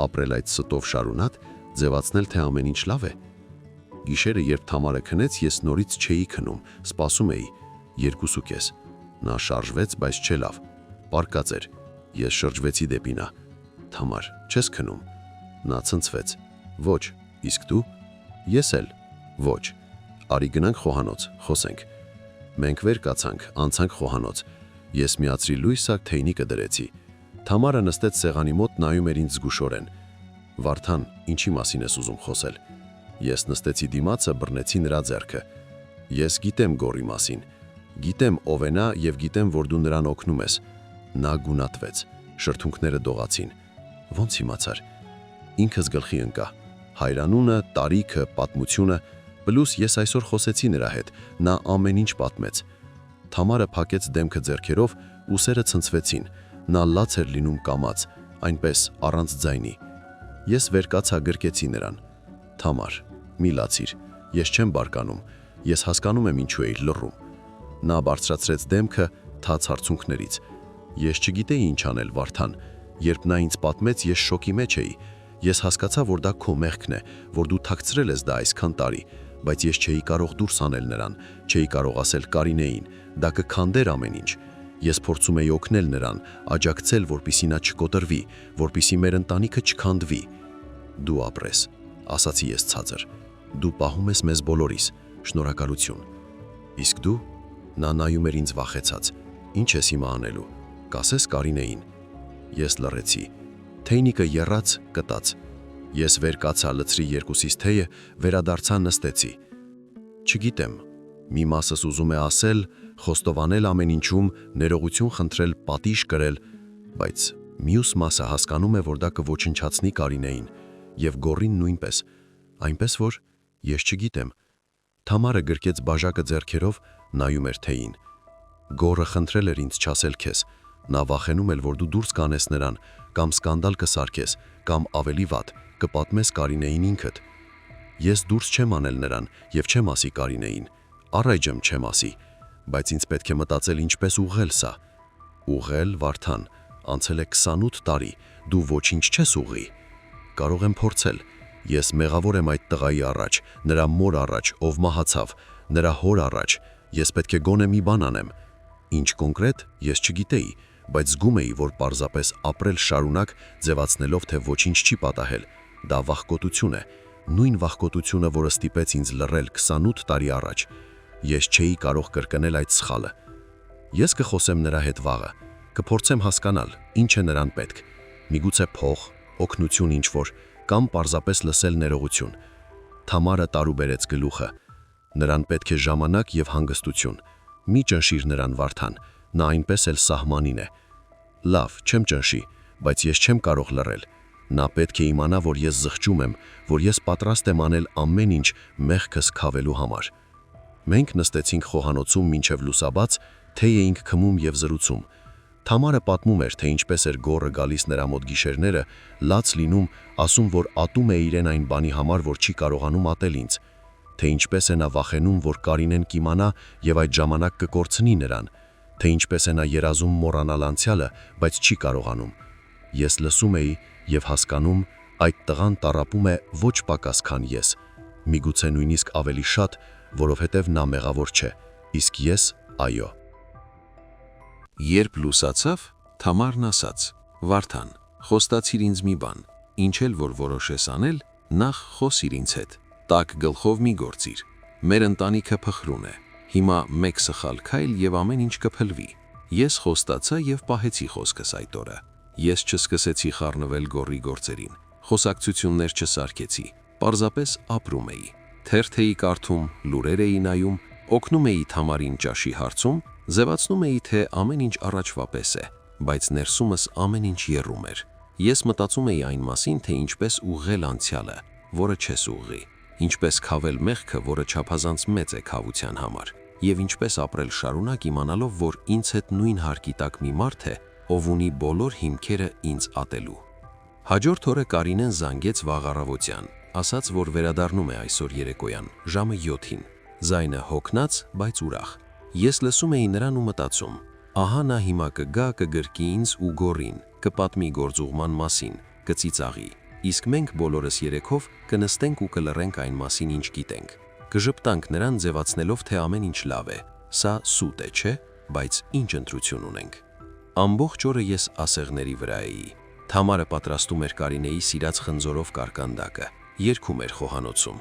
ապրել այդ ստով շարունակ, ձևացնել, թե ամեն ինչ լավ է։ Գիշերը, երբ Թամարը քնեց, ես նորից չէի քնում, սպասում էի, 2:30։ Նա շարժվեց, բայց չէ լավ, պառկած էր։ Ես շրջվեցի դեպի նա։ Թամար, չես քնում։ Նա ցնցվեց։ Ոչ, իսկ դու։ Ես էլ։ Ոչ։ Արի գնանք խոհանոց, խոսենք։ Մենք վեր կացանք, անցանք խոհանոց։ Ես միացրի լույսը, թեյնիկը դրեցի։ Թամարը նստեց սեղանի մոտ, նայում էր ինձ զգուշորեն։ Վարդան, ինչի մասին ես ուզում խոսել։ Ես նստեցի դիմացը, բռնեցի նրա ձեռքը։ Ես գիտեմ գոռի մասին։ Գիտեմ ով է նա և գիտեմ, որ դու նրան օգնում ես։ Նա գունատվեց, շրթունքները դողացին։ Ոնց իմացար։ Ինքս գլխի ընկա։ Հայրանունը, տարիքը, պատմությունը, պլյուս ես այսօր խոսեցի նրա հետ, նա ամեն ինչ պատմեց։ Թամարը փակեց դեմքը ձեռքերով, ուսերը ցնցվեցին, նա լաց էր լինում կամաց, այնպես առանց ձայնի։ Ես վեր կացա, գրկեցի նրան։ Թամար, մի լացիր, ես չեմ բարկանում, ես հասկանում եմ ինչու էի լռում։ Նա բարձրացրեց դեմքը թաց հարցունքներից։ Ես չգիտեի ինչ անել, Վարդան, երբ նա ինձ պատմեց, ես շոկի մեջ էի։ Ես հասկացա, որ դա քո մեղքն է, որ դու թաքցրել ես դա այսքան տարի, բայց ես չէի կարող դուրս անել նրան, չէի կարող ասել Կարինեին, դա կքանդեր ամեն ինչ։ Ես փորձում էի օգնել նրան, աջակցել, որպեսզի նա չկոտրվի, որպեսզի մեր ընտանիքը չքանդվի։ Դու ապրես, ասացի ես ցածր։ Դու պահում ես մեզ բոլորիս, շնորհակալություն։ Իսկ դու։ Նա նայում էր ինձ վախեցած։ Ինչ ես հիմա անելու։ Կասես Կարինեին։ Ես լռեցի։ Թեյնիկը եռաց, կտաց։ Ես վեր կացա, լցրի երկուսիս թեյը, վերադարձա, նստեցի։ Չգիտեմ, մի մասս ուզում է ասել, խոստովանել ամեն ինչում, ներողություն խնդրել, պատիժ կրել, բայց մյուս մասը հասկանում է, որ դա կոչնչացնի Կարինեին, և գոռին նույնպես, այնպես որ ես չգիտեմ։ Թամարը գրկեց բաժակը ձեռքերով, նայում էր թեյին։ Գոռը խնդրել էր ինձ չասել քեզ, նա վախենում էր, որ դու դուրս կանես նրան, կամ սկանդալ կսարքես, կամ ավելի վատ, կպատմես Կարինեին ինքդ։ Ես դուրս չեմ անել նրան և չեմ ասի Կարինեին, առայժմ չեմ ասի, բայց ինձ պետք է մտածել ինչպես ուղղել սա։ Ուղղել, Վարդան, անցել է 28 տարի, դու ոչինչ չես ուղղի։ Կարող եմ փորձել, Ես մեղավոր եմ այդ տղայի առաջ, նրա մոր առաջ, ով մահացավ, նրա հոր առաջ, ես պետք է գոնե մի բան անեմ։ Ինչ կոնկրետ, ես չգիտեի, բայց զգում էի, որ պարզապես ապրել շարունակ, ձևացնելով, թե ոչինչ չի պատահել, դա վախկոտություն է, նույն վախկոտությունը, որը ստիպեց ինձ լռել 28 տարի առաջ։ Ես չէի կարող կրկնել այդ սխալը։ Ես կխոսեմ նրա հետ վաղը, կփորձեմ հասկանալ, ինչ է նրան պետք։ Միգուցե փող, օգնություն ինչ-որ, կամ պարզապես լսել ներողություն։ Թամարը տարուբերեց գլուխը։ Նրան պետք է ժամանակ եւ հանգստություն։ Մի ճնշիր նրան, Վարդան, նա այնպես էլ սահմանին է։ Լավ, չեմ ճնշի, բայց ես չեմ կարող լռել։ Նա պետք է իմանա, որ ես զղջում եմ, որ ես պատրաստ եմ անել ամեն ինչ մեղքս քավելու համար։ Մենք նստեցինք խոհանոցում մինչև լուսաբաց, թե էինք քմում եւ զրուցում։ Թամարը պատմում էր, թե ինչպես էր գոռը գալիս նրա մոտ գիշերները, լաց լինում, ասում, որ ատում է իրեն այն բանի համար, որ չի կարողանում ատել ինձ, թե ինչպես է նա վախենում, որ Կարինեն կիմանա եւ այդ ժամանակ կկորցնի նրան, թե ինչպես է նա երազում մոռանալ անցյալը, բայց չի կարողանում։ Ես լսում էի եւ հասկանում, այդ տղան տառապում է ոչ պակաս քան ես, միգուցե նույնիսկ ավելի շատ, որովհետեւ նա մեղավոր չէ, իսկ ես այո։ Երբ լուսացավ, Թամարն ասաց. «Վարդան, խոստացիր ինձ մի բան, ինչ էլ որ որոշես անել, նախ խոսիր ինձ հետ, տաք գլխով մի գործիր։ Մեր ընտանիքը փխրուն է, հիմա մեկ սխալ քայլ եւ ամեն ինչ կփլվի։ Ես խոստացա եւ պահեցի խոսքս այդ օրը։ Ես չսկսեցի խառնվել գոռի գործերին, խոսակցություններ չսարքեցի, պարզապես ապրում էի, թերթ էի կարդում, լուրեր էի նայում, օգնում էի Թամարին ճաշի հարցում, ձևացնում էի, թե ամեն ինչ առաջվա պես է, բայց ներսումս ամեն ինչ եռում էր։ Ես մտածում էի այն մասին, թե ինչպես ուղղել անցյալը, որը չես ուղղի, ինչպես քավել մեղքը, որը չափազանց մեծ է քավության համար, եւ ինչպես ապրել շարունակ իմանալով, որ ինձ հետ նույն հարկի տակ մի մարդ է, ով ունի բոլոր հիմքերը ինձ ատելու։ Հաջորդ օրը Կարինեն զանգեց վաղ առավոտյան, ասաց, որ վերադառնում է այսօր երեկոյան, ժամը 7-ին, ձայնը հոգնած, բայց ուրախ։ Ես լսում էի նրան ու մտածում. ահա նա հիմա կգա, կգրկի ինձ ու գորին, կպատմի գործուղման մասին, կծիծաղի, իսկ մենք բոլորս երեքով կնստենք ու կլռենք այն մասին, ինչ գիտենք, կժպտանք նրան ձևացնելով, թե ամեն ինչ լավ է, սա սուտ է, չէ, բայց ինչ ընտրություն ունենք։ Ամբողջ օրը ես ասեղների վրա էի։ Թամարը պատրաստում էր Կարինեի սիրած խնձորով կարկանդակը, երգում էր խոհանոցում։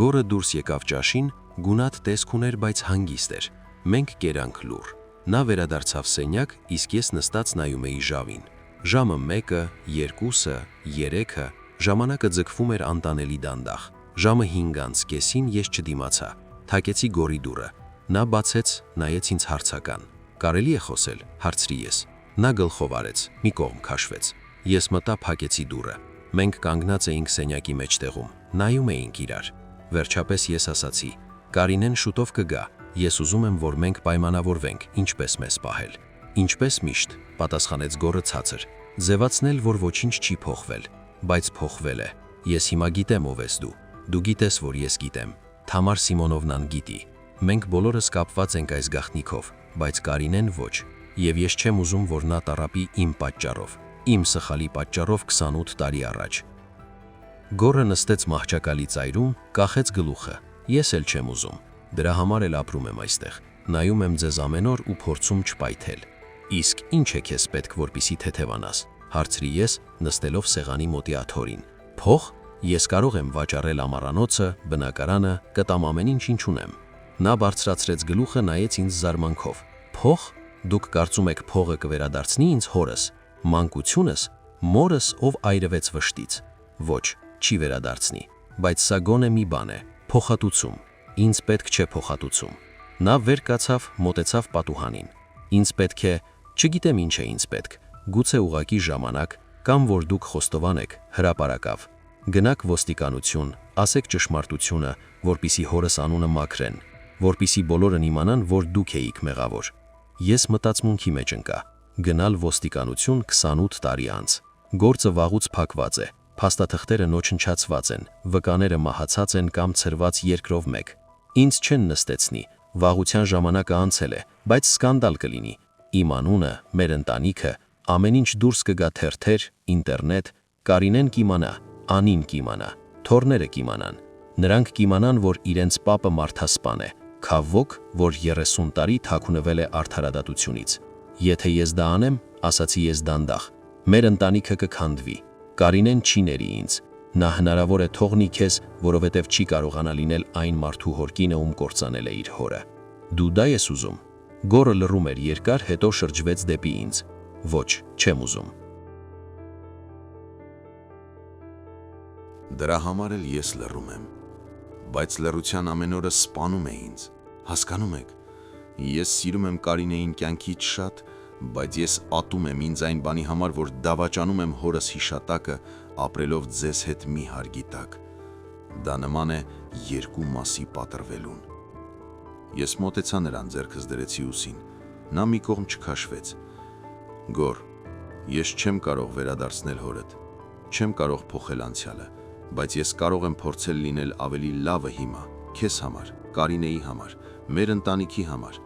Գոռը դուրս եկավ ճաշին, գունատ տեսք ուներ, բայց հանգիստ էր։ Մենք կերանք լուռ։ Նա վերադարձավ սենյակ, իսկ ես նստած նայում էի ժավին։ Ժամը 1-ը, 2-ը, 3-ը, ժամանակը ձգվում էր անտանելի դանդաղ։ Ժամը 5:30 ես չդիմացա, թակեցի գոռի դուռը։ Նա բացեց, նայեց ինձ հարցական։ Կարելի է խոսել, հարցրի ես։ Նա գլխով արեց, մի կողմ քաշվեց։ Ես մտա, փակեցի դուռը։ Մենք կանգնած էինք սենյակի մեջտեղում, նայում էինք իրար։ Վերջապես ես ասացի. Կարինեն շուտով կգա, ես ուզում եմ, որ մենք պայմանավորվենք, ինչպես մեզ պահել։ Ինչպես միշտ, պատասխանեց գոռը ցածր, ձևացնել, որ ոչինչ չի փոխվել, բայց փոխվել է։ Ես հիմա գիտեմ ով ես դու գիտես, որ ես գիտեմ, Թամար Սիմոնովնան գիտի։ Մենք բոլորս կապված ենք այս գաղտնիքով, բայց Կարինեն ոչ, եւ ես չեմ ուզում, որ նա տառապի իմ պատճառով, իմ սխալի պատճառով 28 տարի առաջ։ Գոռը նստեց մահճակալի ծայրում, կախեց գլուխը։ Ես էլ չեմ ուզում, դրա համար էլ ապրում եմ այստեղ, նայում եմ ձեզ ամեն օր ու փորձում չպայթել։ Իսկ ինչ է քեզ պետք, որպիսի թեթևանաս, հարցրի ես, նստելով սեղանի մոտի աթոռին։ Փող, ես կարող եմ վաճառել ամառանոցը, բնակարանը, կտամ ամեն ինչ ունեմ։ Նա բարձրացրեց գլուխը, նայեց ինձ զարմանքով։ Փող, դուք կարծում եք փողը կվերադարձնի ինձ հորս, մանկությունս, մորս, ով այրվեց վշտից։ Ոչ, չի վերադարձնի, բայց սա գոնե մի բան է, փոխհատուցում։ Ինձ պետք չէ փոխհատուցում։ Նա վեր կացավ, մոտեցավ պատուհանին։ Ինձ պետք է, չգիտեմ ինչ է ինձ պետք, գուցե ուղակի ժամանակ, կամ որ դուք խոստովան եք, հրապարակավ։ Գնաք ոստիկանություն, ասեք ճշմարտությունը, որպիսի հորս անունը մաքրեն, որպիսի բոլորն իմանան, որ դուք էիք մեղավոր։ Ես մտածմունքի մեջ ընկա, գնալ ոստիկանություն 28 տարի անց։ Գործը վաղուց փակված է, փաստաթղթերը նոչնչացված են, վկաները մահացած են կամ ցրված երկրով մեկ։ Ինձ չեն նստեցնի, վաղության ժամանակը անցել է, բայց սկանդալ կլինի։ Իմ անունը, մեր ընտանիքը, ամեն ինչ դուրս կգա թերթեր, ինտերնետ, Կարինեն կիմանա, Անին կիմանա, թոռները կիմանան։ Նրանք կիմանան, որ իրենց պապը մարդասպան է, քավոք, որ 30 տարի թաքունվել է արդարադատությունից։ Եթե ես դա անեմ, ասացի ես դանդաղ, մեր ընտանիքը կքանդվի։ Կարինեն չի ների ինձ։ Նա հնարավոր է թողնի քեզ, որովհետև չի կարողանա լինել այն մարդու հորկինը, ում կործանել է իր հորը։ Դու դա ես ուզում։ Գորը լռում էր երկար, հետո շրջվեց դեպի ինձ։ Ոչ, չեմ ուզում։ Դրա համար էլ ես լռում եմ, բայց լռության ամեն օրը սպանում է ինձ, հասկանում եք, ես սիրում եմ Կարինեին կյանքից շատ, բայց ես ատում եմ ինձ այն բանի համար, որ դավաճանում եմ հորս հիշատակը, ապրելով ձեզ հետ մի հարգի տակ։ Դա նման է երկու մասի պատրվելուն։ Ես մոտեցա նրան, ձեռքս դրեցի ուսին, նա մի կողմ չքաշվեց։ Գոր, ես չեմ կարող վերադարձնել հորդ, չեմ կարող փոխել անցյալը, բայց ես կարող եմ փորձել լինել ավելի լավը հիմա, քեզ համար, Կարինեի համար, մեր ընտանիքի համար։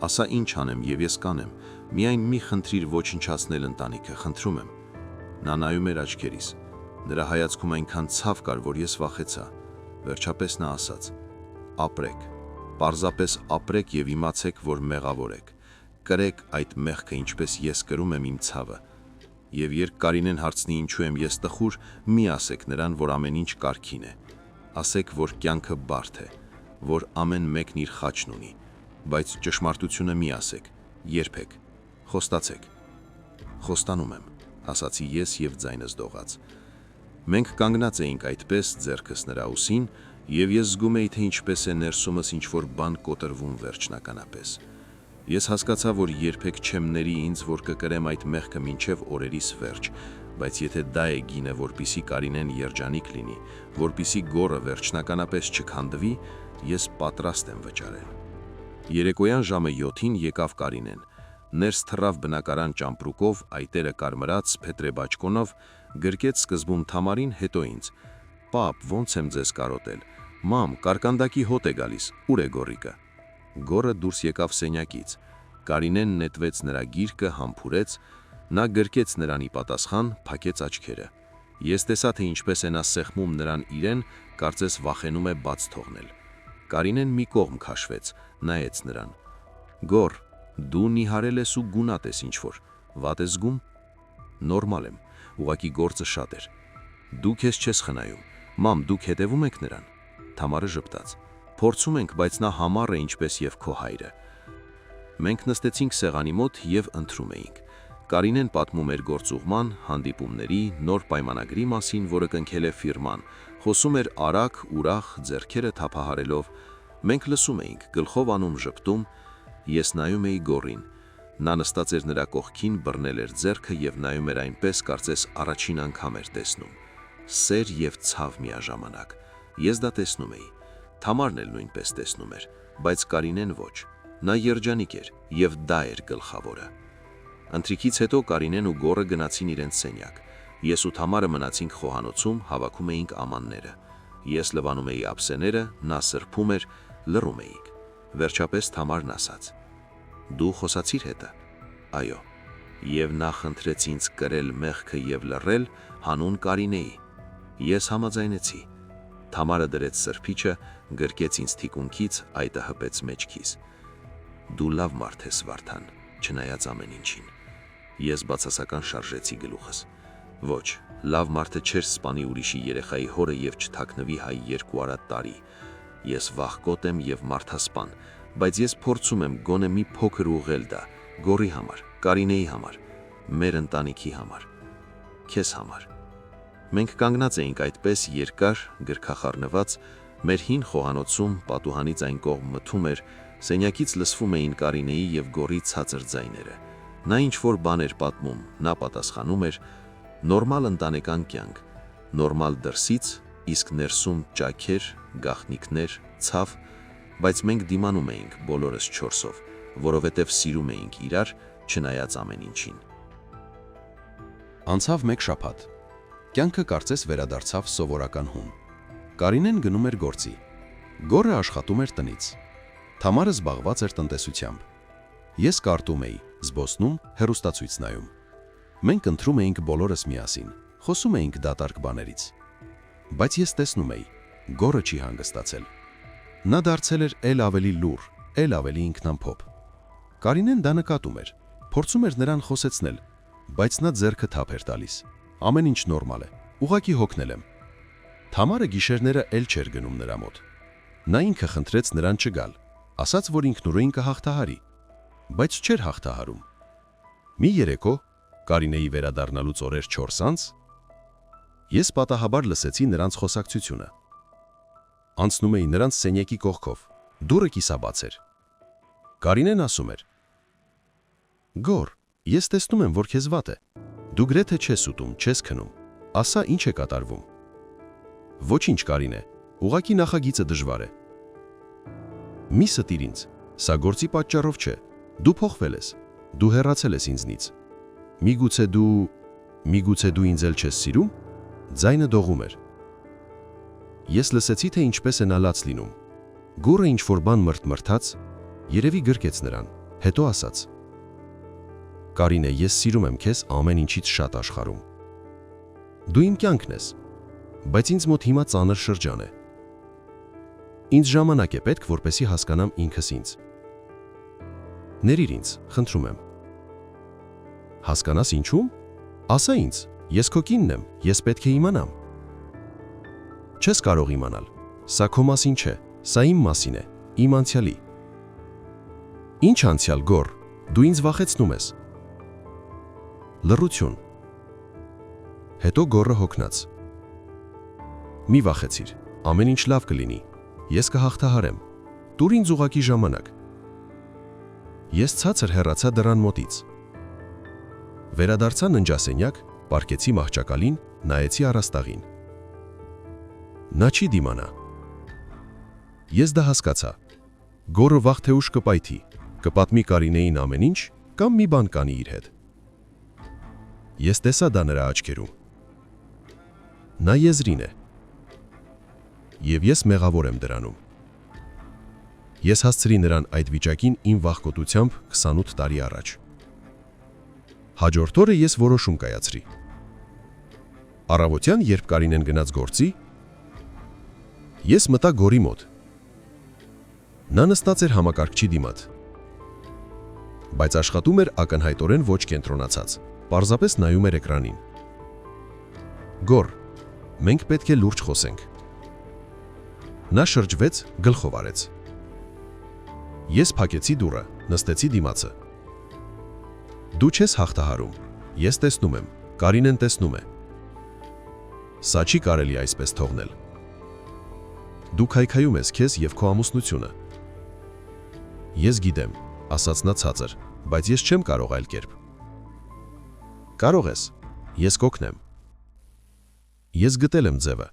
Ասա ինչ անեմ եւ ես կանեմ, միայն մի խնդրիր ոչնչացնել ընտանիքը, խնդրում եմ։ Նա նայում էր աչքերիս, նրա հայացքում այնքան ցավ կար, որ ես վախեցա։ Վերջապես նա ասաց. ապրեք, պարզապես ապրեք եւ իմացեք, որ մեղավոր եք։ Կրեք այդ մեղքը, ինչպես ես կրում եմ իմ ցավը։ Եվ երբ Կարինեն հարցնի ինչու եմ ես տխուր, մի ասեք նրան, որ ամեն ինչ կարգին է։ Ասեք, որ կյանքը բարդ է, որ ամեն մեկն իր խաչն ունի, բայց ճշմարտությունը մի ասեք, երբեք, խոստացեք։ Խոստանում եմ, ասացի ես եւ ձայնս դողաց։ Մենք կանգնած էինք այդպես, ձեռքս նրա ուսին, եւ ես զգում էի, թե ինչպես է ներսումս ինչ-որ բան կոտրվում վերջնականապես։ Ես հասկացա, որ երբեք չեմ ների ինձ, որ կկրեմ այդ մեղքը մինչև օրերիս վերջ, բայց եթե դա է գինը, որպիսի Կարինեն երջանիկ լինի, որպիսի Գորը վերջնականապես չքանդվի, ես պատրաստ եմ վճարել։ Երեկոյան ժամը 7-ին եկավ Կարինեն, ներս թռավ բնակարան ճամպրուկով, այտերը կարմրած, փետրեբաճկոնով, գրկեց սկզբում Թամարին, հետո ինձ։ Պապ, ոնց եմ ձեզ կարոտել։ Մամ, կարկանդակի հոտ է գալիս, ուր է Գորիկը։ Գորը դուրս եկավ սենյակից։ Կարինեն նետվեց նրա գիրկը, համբուրեց, նա գրկեց նրանի պատասխան, փակեց աչքերը։ Ես տեսա, թե ինչպես է նա սեղմում նրան իրեն, կարծես վախենում է բաց թողնել։ Կարինեն մի կողմ քաշվեց, նայեց նրան։ Գոր, դու նիհարել ես ու գունատ ես ինչ-որ, վատ ես զգում։ Նորմալ եմ, ուղղակի գործը շատ էր։ Դու քեզ չես խնայում, մամ, դուք հետևում եք նրան։ Թամարը ժպտաց։ Փորձում ենք, բայց նա համառ է ինչպես եւ քո հայրը։ Մենք նստեցինք սեղանի մոտ եւ ընթրում էինք։ Կարինեն պատմում էր գործուղման, հանդիպումների, նոր պայմանագրի մասին, որը կնքել է ֆիրման, խոսում էր արագ, ուրախ, ձեռքերը թափահարելով։ Մենք լսում էինք, գլխով անում ժպտում, ես նայում էի Գորին։ Նա նստած էր նրա կողքին, բռնել էր ձեռքը եւ նայում էր այնպես, կարծես առաջին անգամ էր տեսնում։ Սեր եւ ցավ միաժամանակ։ Ես դա տեսնում էի։ Թամարն էլ նույնպես տեսնում էր, բայց Կարինեն ոչ։ Նա երջանիկ էր եւ դա էր գլխավորը։ Ընթրիքից հետո Կարինեն ու Գորը գնացին իրենց սենյակ։ Ես ու Թամարը մնացինք խոհանոցում, հավաքում էինք ամանները։ Ես լվանում էի ափսեները, նա սրբում էր, լռում էինք։ Վերջապես Թամարն ասաց. Դու խոսացիր հետը։ Այո։ Եվ նա խնդրեց ինձ կրել մեղքը եւ լռել հանուն Կարինեի։ Ես համաձայնեցի։ Թամարը դրեց սրբիչը, գրկեց ինձ թիկունքից, այտը հպեց մեջքիս։ Դու լավ մարդ ես, Վարդան, չնայած ամեն ինչին։ Ես բացասական շարժեցի գլուխս։ Ոչ, լավ մարդը չէր սպանի ուրիշի երեխայի հորը եւ չթաքնվի հայ 2 արատ տարի։ Ես վախկոտ եմ եւ մարդասպան, բայց ես փորձում եմ գոնե մի փոքր ուղղել դա, Գորի համար, Կարինեի համար, մեր ընտանիքի համար, քեզ համար։ Մենք կանգնած էինք այդպես երկար, գրքախառնված, մեր հին խոհանոցում պատուհանից այն կողմ մթում էր, սենյակից լսվում էին Կարինեի եւ Գորի ցածր ձայները։ Նա ինչ-որ բան էր պատմում, նա պատասխանում էր, նորմալ ընտանեկան կյանք, նորմալ դրսից, իսկ ներսում ճաքեր, գաղտնիքներ, ցավ, բայց մենք դիմանում էինք բոլորս 4-ով, որովհետև սիրում էինք իրար, չնայած ամեն ինչին։ Անցավ մեկ շաբաթ։ Կյանքը կարծես վերադարձավ սովորական հուն։ Կարինեն գնում էր գործի։ Գորը աշխատում էր տնից։ Թամարը զբաղված էր տնտեսությամբ։ Ես կարդում էի, զբոսնում, հեռուստացույց նայում։ Մենք ընթրում էինք բոլորս միասին, խոսում էինք դատարկ բաներից։ բայց ես տեսնում էի, գոռը չի հանգստացել։ Նա դարձել էր էլ ավելի լուռ, էլ ավելի ինքնամփոփ։ Կարինեն դա նկատում էր, փորձում էր նրան խոսեցնել, բայց նա ձեռքը թափ էր տալիս։ Ամեն ինչ նորմալ է, ուղղակի հոգնել եմ։ Թամարը գիշերները էլ չէր գնում նրա մոտ։ Նա ինքը խնդրեց նրան չգալ, ասաց, որ ինքնուրույն կհաղթահարի, բայց չէր հաղթահարում։ Մի երեկո, Կարինեի վերադառնալուց օրեր 4 անց, ես պատահաբար լսեցի նրանց խոսակցությունը։ Անցնում էի նրանց սենյակի կողքով, դուռը կիսաբաց էր։ Կարինեն ասում էր. «Գոր, ես տեսնում եմ, որ քեզ վատ է։ Դու գրեթե չես ուտում, չես քնում։ Ասա, ինչ է կատարվում»։ Ոչինչ, Կարինե, ուղղակի նախագիծը դժվար է։ Մի ստիր ինձ, սա գործի պատճառով չէ։ Դու փոխվել ես, դու հեռացել ես ինձնից։ Միգուցե դու ինձ էլ չես սիրում։ Ձայնը դողում էր։ Ես լսեցի, թե ինչպես է նա լաց լինում։ Գոռը ինչ-որ բան մրթմրթաց, երևի գրկեց նրան, հետո ասաց. «Կարինե, ես սիրում եմ քեզ ամեն ինչից շատ աշխարհում։ Դու իմ կյանքն ես, բայց ինձ մոտ հիմա ծանր շրջան է։ Ինձ ժամանակ է պետք, որպեսզի հասկանամ ինքս ինձ։ Ներիր ինձ, խնդրում եմ»։ Հասկանաս ինչու՞մ։ Ասա ինձ, ես քո կինն եմ, ես պետք է իմանամ։ Չես կարող իմանալ, սա քո մասին չէ, սա իմ մասին է, իմ անցյալի։ Ինչ անցյալ, Գոր, դու ինձ վախեցնում ես։ Լռություն։ Հետո Գորը հոգնած. «Մի վախեցիր, ամեն ինչ լավ կլինի, ես կհաղթահարեմ, տուր ինձ ուղղակի ժամանակ»։ Ես ցածր հեռացա դռան մոտից։ Վերադարձա ննջասենյակ, պառկեցի մահճակալին, նայեցի առաստաղին։ Նա չի դիմանա։ Ես դա հասկացա։ Գորը վաղ թե ուշ կպայթի, կպատմի Կարինեին ամեն ինչ, կամ մի բան կանի իր հետ։ Ես տեսա դա նրա աչքերում։ Նա եզրին է։ Եվ ես մեղավոր եմ դրանում։ Ես հասցրի նրան այդ վիճակին իմ վախկոտությամբ 28 տարի առաջ։ Հաջորդ օրը ես որոշում կայացրի։ Առավոտյան, երբ Կարինեն գնաց գործի, ես մտա Գորի մոտ։ Նա նստած էր համակարգչի դիմաց, բայց աշխատում էր ակնհայտորեն ոչ կենտրոնացած, պարզապես նայում էր էկրանին։ Գոր, մենք պետք է լուրջ խոսենք։ Նա շրջվեց, գլխով արեց։ Ես փակեցի դուռը, նստեցի դիմացը։ Դու չես հաղթահարում, ես տեսնում եմ, Կարինեն տեսնում է։ Սա չի կարելի այսպես թողնել։ Դու քայքայում ես քեզ և քո ամուսնությունը։ Ես գիտեմ, ասաց նա ցածր, բայց ես չեմ կարող այլ կերպ։ Կարող ես, ես կօգնեմ։ Ես գտել եմ ձևը։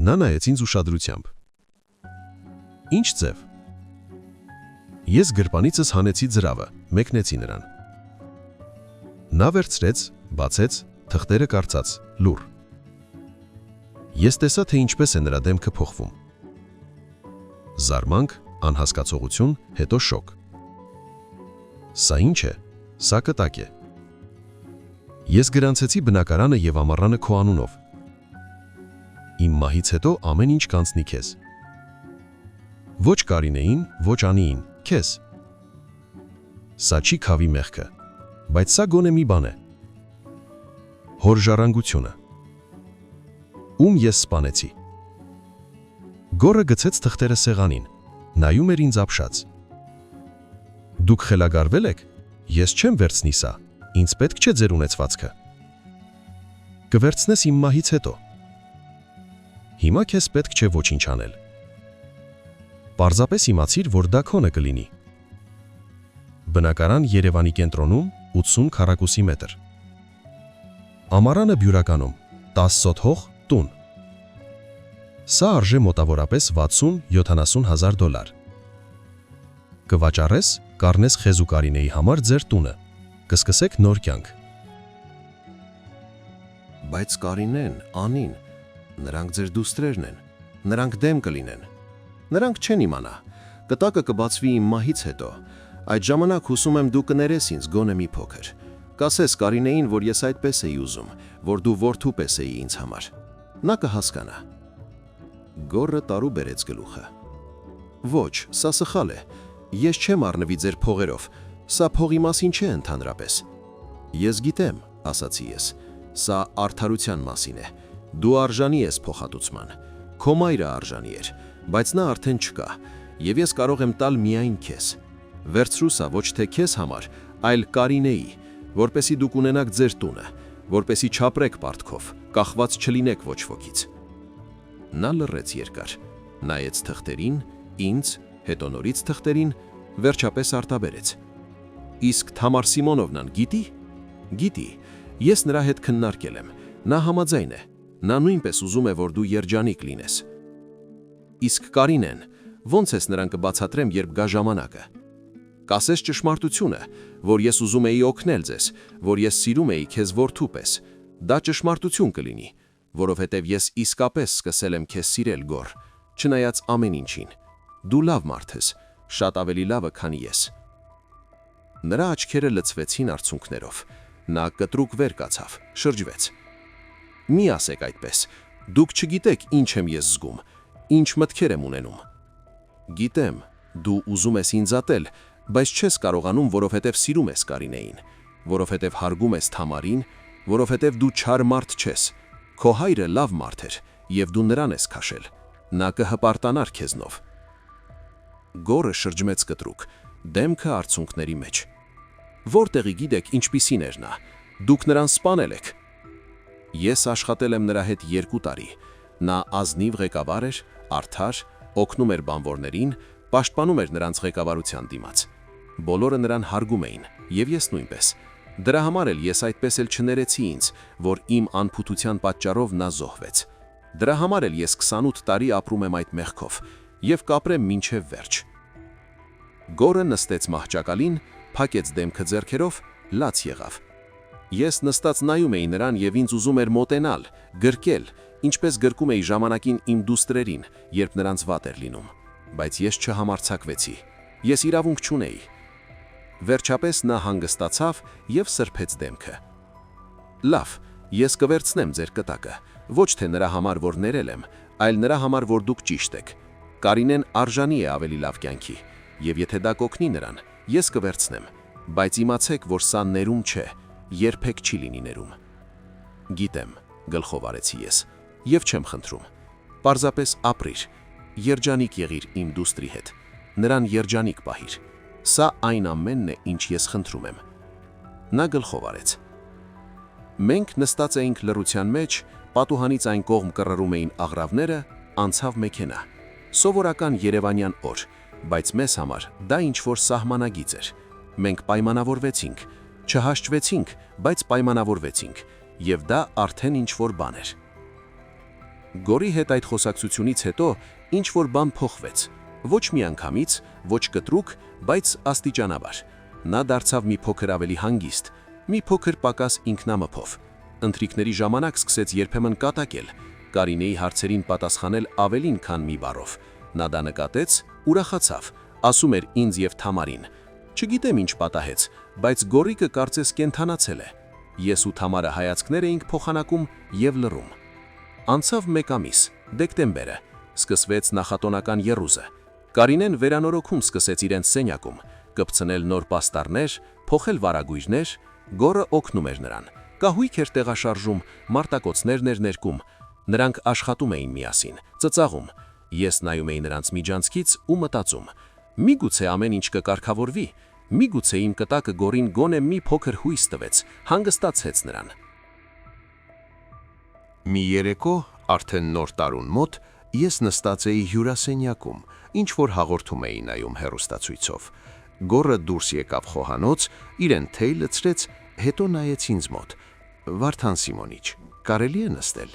Նա նայեց ինձ ուշադրությամբ։ Ինչ ձև։ Ես գրպանիցս հանեցի ձրավը, մեկնեցի նրան։ Նա վերցրեց, բացեց, թղթերը կարծած, լուռ։ Ես տեսա, թե ինչպես է նրա դեմքը փոխվում։ Զարմանք, անհասկացողություն, հետո շոկ։ Սա ինչ է, սա կտակ է։ Ես գրանցեցի բնակարանը և ամառանը քո անունով։ Իմ մահից հետո ամեն ինչ կանցնի քեզ։ Ոչ Կարինեին, ոչ Անիին, քեզ։ Սա չի քավի մեղքը, բայց սա գոնե մի բան է։ Հոր ժառանգությունը։ Ում ես սպանեցի։ Գորը գցեց թղթերը սեղանին, նայում էր ինձ ապշած։ Դուք խելագարվել եք, ես չեմ վերցնի սա, ինձ պետք չէ ձեր ունեցվածքը։ Կվերցնես իմ մահից հետո։ Հիմա քեզ պետք չէ ոչինչ անել։ Պարզապես իմացիր, որ դա քոնը կլինի։ Բնակարան Երևանի կենտրոնում 80 քառակուսի մետր։ Ամառանը Բյուրականում 10 սոտ հող, տուն։ Սա արժե մոտավորապես 60-70 հազար դոլար։ Կվաճառես, կառնես Խեզ ու Կարինեի համար ձեր տունը, կսկսեք նոր կյանք։ Բայց Կարինեն, Անին, նրանք ձեր դուստրերն են, նրանք դեմ կլինեն։ Նրանք չեն իմանա, կտակը կբացվի իմ մահից հետո, այդ ժամանակ հուսում եմ դու կներես ինձ գոնե մի փոքր, կասես Կարինեին, որ ես այդպես էի ուզում, որ դու որդու պես էի ինձ համար։ Նա կհասկանա։ Գոռը տարու բերեց գլուխը։ Ոչ, սա սխալ է։ Ես չեմ առնվի ձեր փողերով։ Սա փողի մասին չէ ընդհանրապես։ Ես գիտեմ, ասացի ես։ Սա արդարության մասին է։ Դու արժանի ես փոխհատուցման։ Քո մայրը արժանի էր, բայց նա արդեն չկա, եւ ես կարող եմ տալ միայն քեզ։ Վերցրու սա ոչ թե քեզ համար, այլ Կարինեի, որպեսի դուք ունենաք ձեր տունը, որպեսի չապրեք պարտքով, կախված չլինեք ոչ wokից։ Նա լռեց երկար, նայեց թղթերին, ինձ, հետո նորից թղթերին, վերջապես արտաբերեց։ Իսկ Թամար Սիմոնովնան գիտի։ Գիտի, ես նրա հետ քննարկել եմ, նա համաձայն է, նա նույնպես ուզում է, որ դու երջանիկ լինես։ Իսկ Կարինեն, ոնց ես նրան կբացատրեմ, երբ գա ժամանակը։ Կասես ճշմարտությունը, որ ես ուզում էի օգնել ձեզ, որ ես սիրում էի քեզ որդու պես։ Դա ճշմարտություն կլինի, որովհետև ես իսկապես սկսել եմ քեզ սիրել, Գոր, չնայած ամեն ինչին։ Դու լավ մարդ ես, շատ ավելի լավը, քան ես։ Նրա աչքերը լցվեցին արցունքներով։ Նա կտրուկ վեր կացավ, շրջվեց։ Մի ասեք այդպես, դուք չգիտեք ինչ եմ ես զգում, ինչ մտքեր եմ ունենում։ Գիտեմ, դու ուզում ես ինձ ատել, բայց չես կարողանում, որովհետև սիրում ես Կարինեին, որովհետև հարգում ես Թամարին, որովհետև դու չար մարդ չես։ Քո հայրը լավ մարդ էր, եւ դու նրան ես քաշել։ Նա կհպարտանար քեզնով։ Գորը շրջմեց կտրուկ, դեմքը արցունքների մեջ։ Որտեղի գիտեք ինչպիսին էր նա։ Դուք նրան սպանել եք։ Ես աշխատել եմ նրա հետ 2 տարի։ Նա ազնիվ ղեկավար էր, արդար, օգնում էր բանվորներին, պաշտպանում էր նրանց ղեկավարության դիմաց։ Բոլորը նրան հարգում էին, եւ ես նույնպես։ Դրա համար էլ ես այդպես էլ չներեցի ինձ, որ իմ անփութության պատճառով նա զոհվեց։ Դրա համար էլ ես 28 տարի ապրում եմ այդ մեղքով եւ կապրեմ մինչեւ վերջ։ Գորը նստեց մահճակալին, փակեց դեմքը ձեռքերով, լաց եղավ։ Ես նստած նայում էի նրան եւ ինձ ուզում էր մոտենալ, գրկել, ինչպես գրկում էի ժամանակին իմ դուստրերին, երբ նրանց վատ էր լինում, բայց ես չհամարձակվեցի։ Ես իրավունք չունեի։ Վերջապես նա հանգստացավ եւ սրբեց դեմքը։ Լավ, ես կվերցնեմ ձեր կտակը, ոչ թե նրա համար, որ ներել եմ, այլ նրա համար, որ դուք ճիշտ եք։ Կարինեն արժանի է ավելի լավ կյանքի, եւ եթե դա կօգնի նրան, ես կվերցնեմ, բայց իմացեք, որ սա ներում չէ, երբեք չի լինի ներում։ Գիտեմ, գլխով արեցի ես, եւ չեմ խնդրում։ Պարզապես ապրիր, երջանիկ եղիր իմ դուստրի հետ, նրան երջանիկ պահիր։ Սա այն ամենն է, ինչ ես խնդրում եմ։ Նա գլխով արեց։ Մենք նստած էինք լռության մեջ, պատուհանից այն կողմ կռռում էին աղրավները, անցավ մեքենա։ Սովորական երևանյան օր, բայց մեզ համար դա ինչ-որ սահմանագիծ էր։ Մենք պայմանավորվեցինք, չհաշճվեցինք, բայց պայմանավորվեցինք, եւ դա արդեն ինչ-որ բան էր։ Գորի հետ այդ խոսակցությունից հետո ինչ-որ բան փոխվեց։ Ոչ միանգամից, ոչ կտրուկ, բայց աստիճանաբար։ Նա դարձավ մի փոքր ավելի հանգիստ, մի փոքր պակաս ինքնամփով։ Ընթրիքների ժամանակ սկսեց երբեմն կատակել, Կարինեի հարցերին պատասխանել ավելին, քան մի բառով։ Նա դա նկատեց, ուրախացավ, ասում էր ինձ եւ Թամարին. Չգիտեմ ինչ պատահեց, բայց Գորիկը կարծես կենթանացել է։ Ես ու Թամարը հայացքներ էինք փոխանակում եւ լռում։ Անցավ 1 ամիս, դեկտեմբերը, սկսվեց նախատոնական եռուզը։ Կարինեն վերանորոգում սկսեց իրենց սենյակում, կպցնել նոր պաստառներ, փոխել վարագույրներ, Գորը օգնում էր նրան։ Կահույք էր տեղաշարժում, մարտակոցներն էր ներկում։ Նրանք աշխատում էին միասին, ծծաղում։ Ես նայում էի նրանց միջանցքից ու մտածում. միգուցե ամեն ինչ կկարգավորվի, միգուցե իմ կտակը Գորին գոնե մի փոքր հույս տվեց, հանգստացեց նրան։ Մի երեկո, արդեն նոր տարուն մոտ, ես նստած էի հյուրասենյակում, ինչ որ հաղորդում էի նայում հեռուստացույցով։ Գորը դուրս եկավ խոհանոց, իրեն թեյ լցրեց, հետո նայեց ինձ մոտ. Վարդան Սիմոնիչ, կարելի է նստել։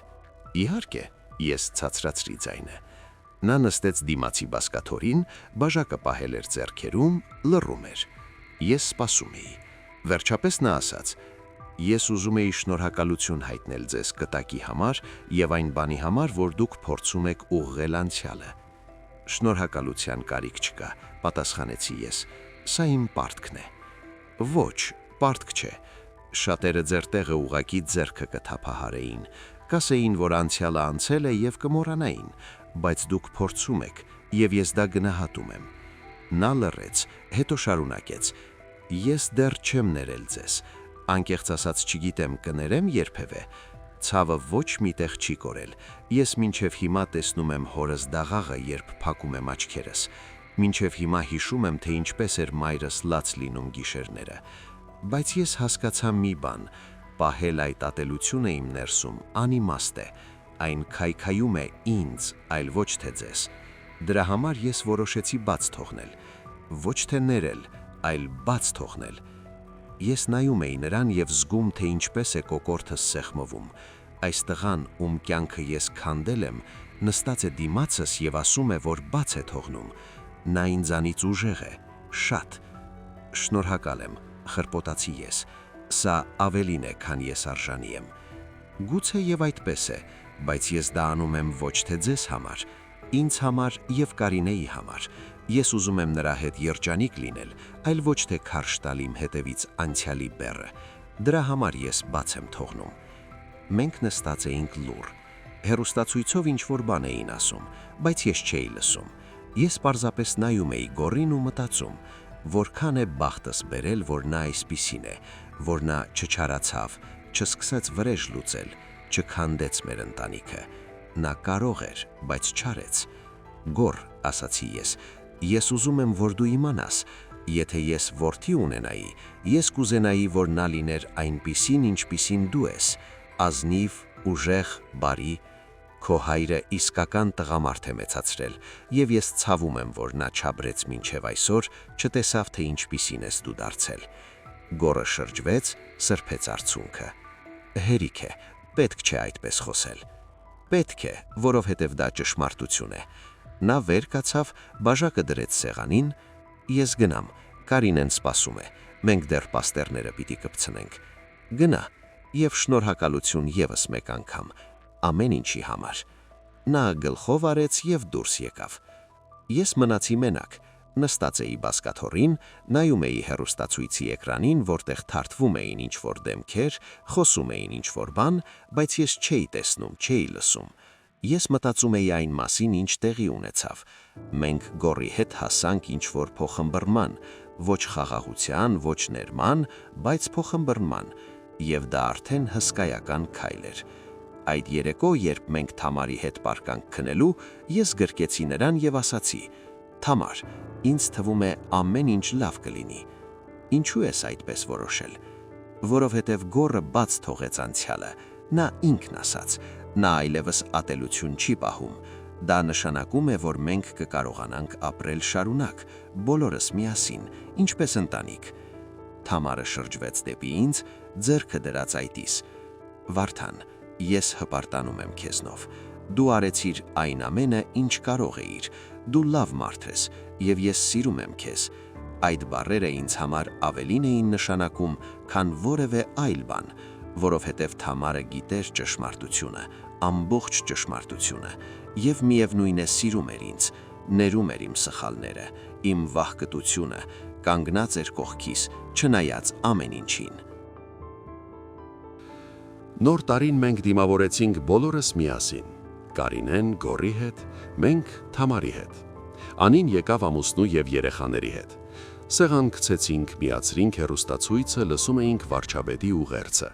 Իհարկե, ես ցածրացրի ձայնը։ Նա նստեց դիմացի բազկաթորին, բաժակը պահել էր ձեռքերում, լռում էր։ Ես սպասում էի։ Վերջապես նա ասաց. Ես ուզում էի շնորհակալություն հայտնել ձեզ կտակի համար եւ այն բանի համար, որ դուք փորձում եք ուղղել անցյալը։ Շնորհակալության կարիք չկա, պատասխանեցի ես։ Սա իմ պարտքն է։ Ոչ, պարտք չէ։ Շատերը ձեր տեղը ուղակի ձեռքը կթափահարեին, Կասեին, որ անցյալը անցել է եւ կմոռանային, բայց դուք փորձում եք, եւ ես դա գնահատում եմ։ Նա լռեց, հետո շարունակեց. Ես դեռ չեմ ներել ձեզ, անկեղծ ասած չգիտեմ կներեմ երբևէ։ Ցավը ոչ միտեղ չի կորել։ Ես մինչև հիմա տեսնում եմ հորս դաղաղը, երբ փակում եմ աչքերս։ Մինչև հիմա հիշում եմ, թե ինչպես էր մայրս լաց լինում գիշերները։ Բայց ես հասկացա մի բան. պահել այդ ատելությունը իմ ներսում անիմաստ է, այն քայքայում է ինձ, այլ ոչ թե ձեզ։ Դրա համար ես որոշեցի բաց թողնել, ոչ թե ներել, այլ բաց թողնել։ Ես նայում էի նրան եւ զգում, թե ինչպես է կոկորդս սեղմվում։ Այս տղան, ում կյանքը ես քանդել եմ, նստած է դիմացս եւ ասում է, որ բաց է թողնում։ Նա ինձանից ուժեղ է, շատ։ Շնորհակալ եմ, խրպոտացի ես։ Սա ավելին է, քան ես արժանի եմ։ Գուցե եւ այդպես է, բայց ես դա անում եմ ոչ թե ձեզ համար, ինձ համար եւ Կարինեի համար։ Ես ուզում եմ նրա հետ երջանիկ լինել, այլ ոչ թե քարշ տալ իմ հետևից անցյալի բեռը։ Դրա համար ես բաց եմ թողնում։ Մենք նստած էինք լուռ։ Հեռուստացույցով ինչ-որ բան էին ասում, բայց ես չէի լսում։ Ես պարզապես նայում էի գոռին ու մտածում, որքան է բախտս բերել, որ նա այսպիսին է, որ նա չչարացավ, չսկսեց վրեժ լուծել, չքանդեց մեր ընտանիքը։ Նա կարող էր, բայց չարեց։ Գոռ, ասացի ես ուզում եմ, որ դու իմանաս, եթե ես որդի ունենայի, ես կուզենայի, որ նա լիներ այնպիսին, ինչպիսին դու ես, ազնիվ, ուժեղ, բարի։ Քո հայրը իսկական տղամարդ է մեծացրել, եւ ես ցավում եմ, որ նա չաբրեց մինչև այսօր, չտեսավ, թե ինչպիսին ես դու դարձել։ Գոռը շրջվեց, սրբեց արցունքը։ Հերիք է, պետք չէ այդպես խոսել։ Պետք է, որովհետև դա ճշմարտություն է։ Նա վեր կացավ, բաժակը դրեց սեղանին, ես գնամ, Կարինեն սպասում է, մենք դեռ պաստերները պիտի կպցնենք։ Գնա, եւ շնորհակալություն եւս մեկ անգամ, ամեն ինչի համար։ Նա գլխով արեց եւ դուրս եկավ։ Ես մնացի մենակ, նստած էի բազկաթոռին, նայում էի հեռուստացույցի էկրանին, որտեղ թարթվում էին ինչ-որ դեմքեր, խոսում էին ինչ-որ բան, բայց ես չէի տեսնում, չէի լսում։ Ես մտածում էի այն մասին, ինչ տեղի ունեցավ։ Մենք գոռի հետ հասանք ինչ-որ փոխհմբռնման, ոչ խաղաղության, ոչ ներման, բայց փոխհմբռնման, եւ դա արդեն հսկայական քայլ էր։ Այդ երեկո, երբ մենք Թամարի հետ պարկանք քնելու, ես գրկեցի նրան եւ ասացի. Թամար, ինձ թվում է ամեն ինչ լավ կլինի։ Ինչու ես այդպես որոշել։ Որովհետև գոռը բաց թողեց անցյալը, նա ինքն ասաց, նա այլևս ատելություն չի պահում։ Դա նշանակում է, որ մենք կկարողանանք ապրել շարունակ, բոլորս միասին, ինչպես ընտանիք։ Թամարը շրջվեց դեպի ինձ, ձեռքը դրած այտիս. Վարդան, ես հպարտանում եմ քեզնով։ Դու արեցիր այն ամենը, ինչ կարող էիր։ Դու լավ մարդ ես, եւ ես սիրում եմ քեզ։ Այդ բառերը ինձ համար ավելին էին նշանակում, քան որևէ այլ բան, որովհետև Թամարը գիտեր ճշմարտությունը, ամբողջ ճշմարտությունը, եւ միևնույն է սիրում էր ինձ, ներում էր իմ սխալները, իմ վահկտությունը, կանգնած էր կողքիս, չնայած ամեն ինչին։ Նոր տարին մենք դիմավորեցինք բոլորս միասին։ Կարինեն գոռի հետ, մենք Թամարի հետ։ Անին եկավ ամուսնու եւ երեխաների հետ։ Սեղան գցեցինք, միացրինք հեռուստացույցը, լսում էինք վարչապետի ուղերձը։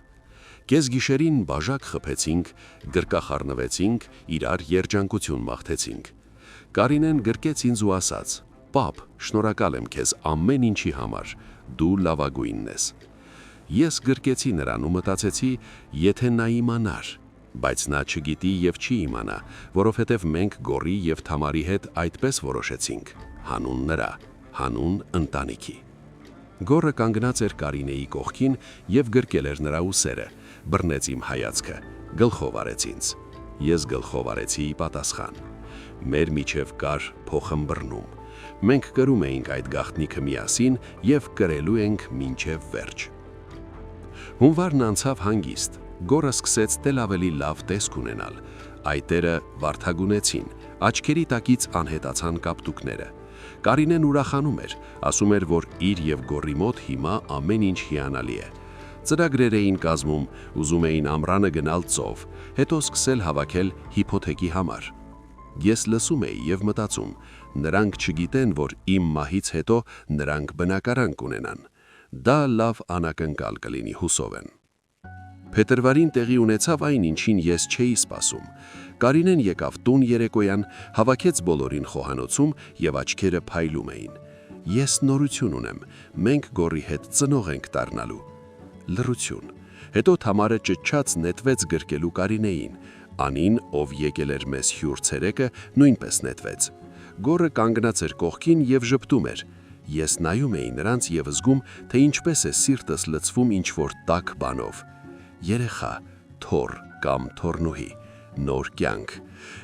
Կեսգիշերին բաժակ խփեցինք, գրկախառնվեցինք, իրար երջանկություն մաղթեցինք։ Կարինեն գրկեց ինձ ու ասաց. «Պապ, շնորհակալ եմ քեզ ամեն ինչի համար, դու լավագույնն ես»։ Ես գրկեցի նրան ու մտածեցի, եթե նա իմանար, բայց նա չգիտի եւ չի իմանա, որովհետեւ մենք գոռի եւ Թամարի հետ այդպես որոշեցինք, հանուն նրա, հանուն ընտանիքի։ Գոռը կանգնած էր Կարինեի կողքին եւ գրկել էր նրա ուսերը, բռնեց իմ հայացքը, գլխով արեց ինձ։ Ես գլխով արեցի պատասխան։ Մեր միջև կար փոխհմբռնում։ Մենք կրում էինք այդ գաղտնիքը միասին եւ կրելու ենք մինչև վերջ։ Հունվարն անցավ հանգիստ, գոռը սկսեց դել ավելի լավ տեսք ունենալ, այտերը վարդագունեցին, աչքերի տակից անհետացան կապտուկները։ Կարինեն ուրախանում էր, ասում էր, որ իր եւ գոռի մոտ հիմա ամեն ինչ հիանալի է։ Ծրագրեր էին կազմում, ուզում էին ամռանը գնալ ծով, հետո սկսել հավաքել հիփոթեքի համար։ Ես լսում էի եւ մտածում, նրանք չգիտեն, որ իմ մահից հետո նրանք բնակարան կունենան։ Դա լավ անակնկալ կլինի, հուսով եմ։ Փետրվարին տեղի ունեցավ այն, ինչին ես չէի սպասում։ Կարինեն եկավ տուն երեկոյան, հավաքեց բոլորին խոհանոցում եւ աչքերը փայլում էին։ Ես նորություն ունեմ, մենք Գոռի հետ ծնող ենք դառնալու։ Լռություն։ Հետո Թամարը ճչաց նետվեց գրկելու Կարինեին։ Անին, ով եկել էր մեզ հյուր ցերեկը, նույնպես նետվեց։ Գոռը կանգնած էր կողքին եւ ժպտում էր։ Ես նայում էի նրանց եւ զգում, թե ինչպես է սիրտս լցվում ինչ-որ տաք բանով։ Երեխա, թոռ կամ թոռնուհի, նոր կյանք։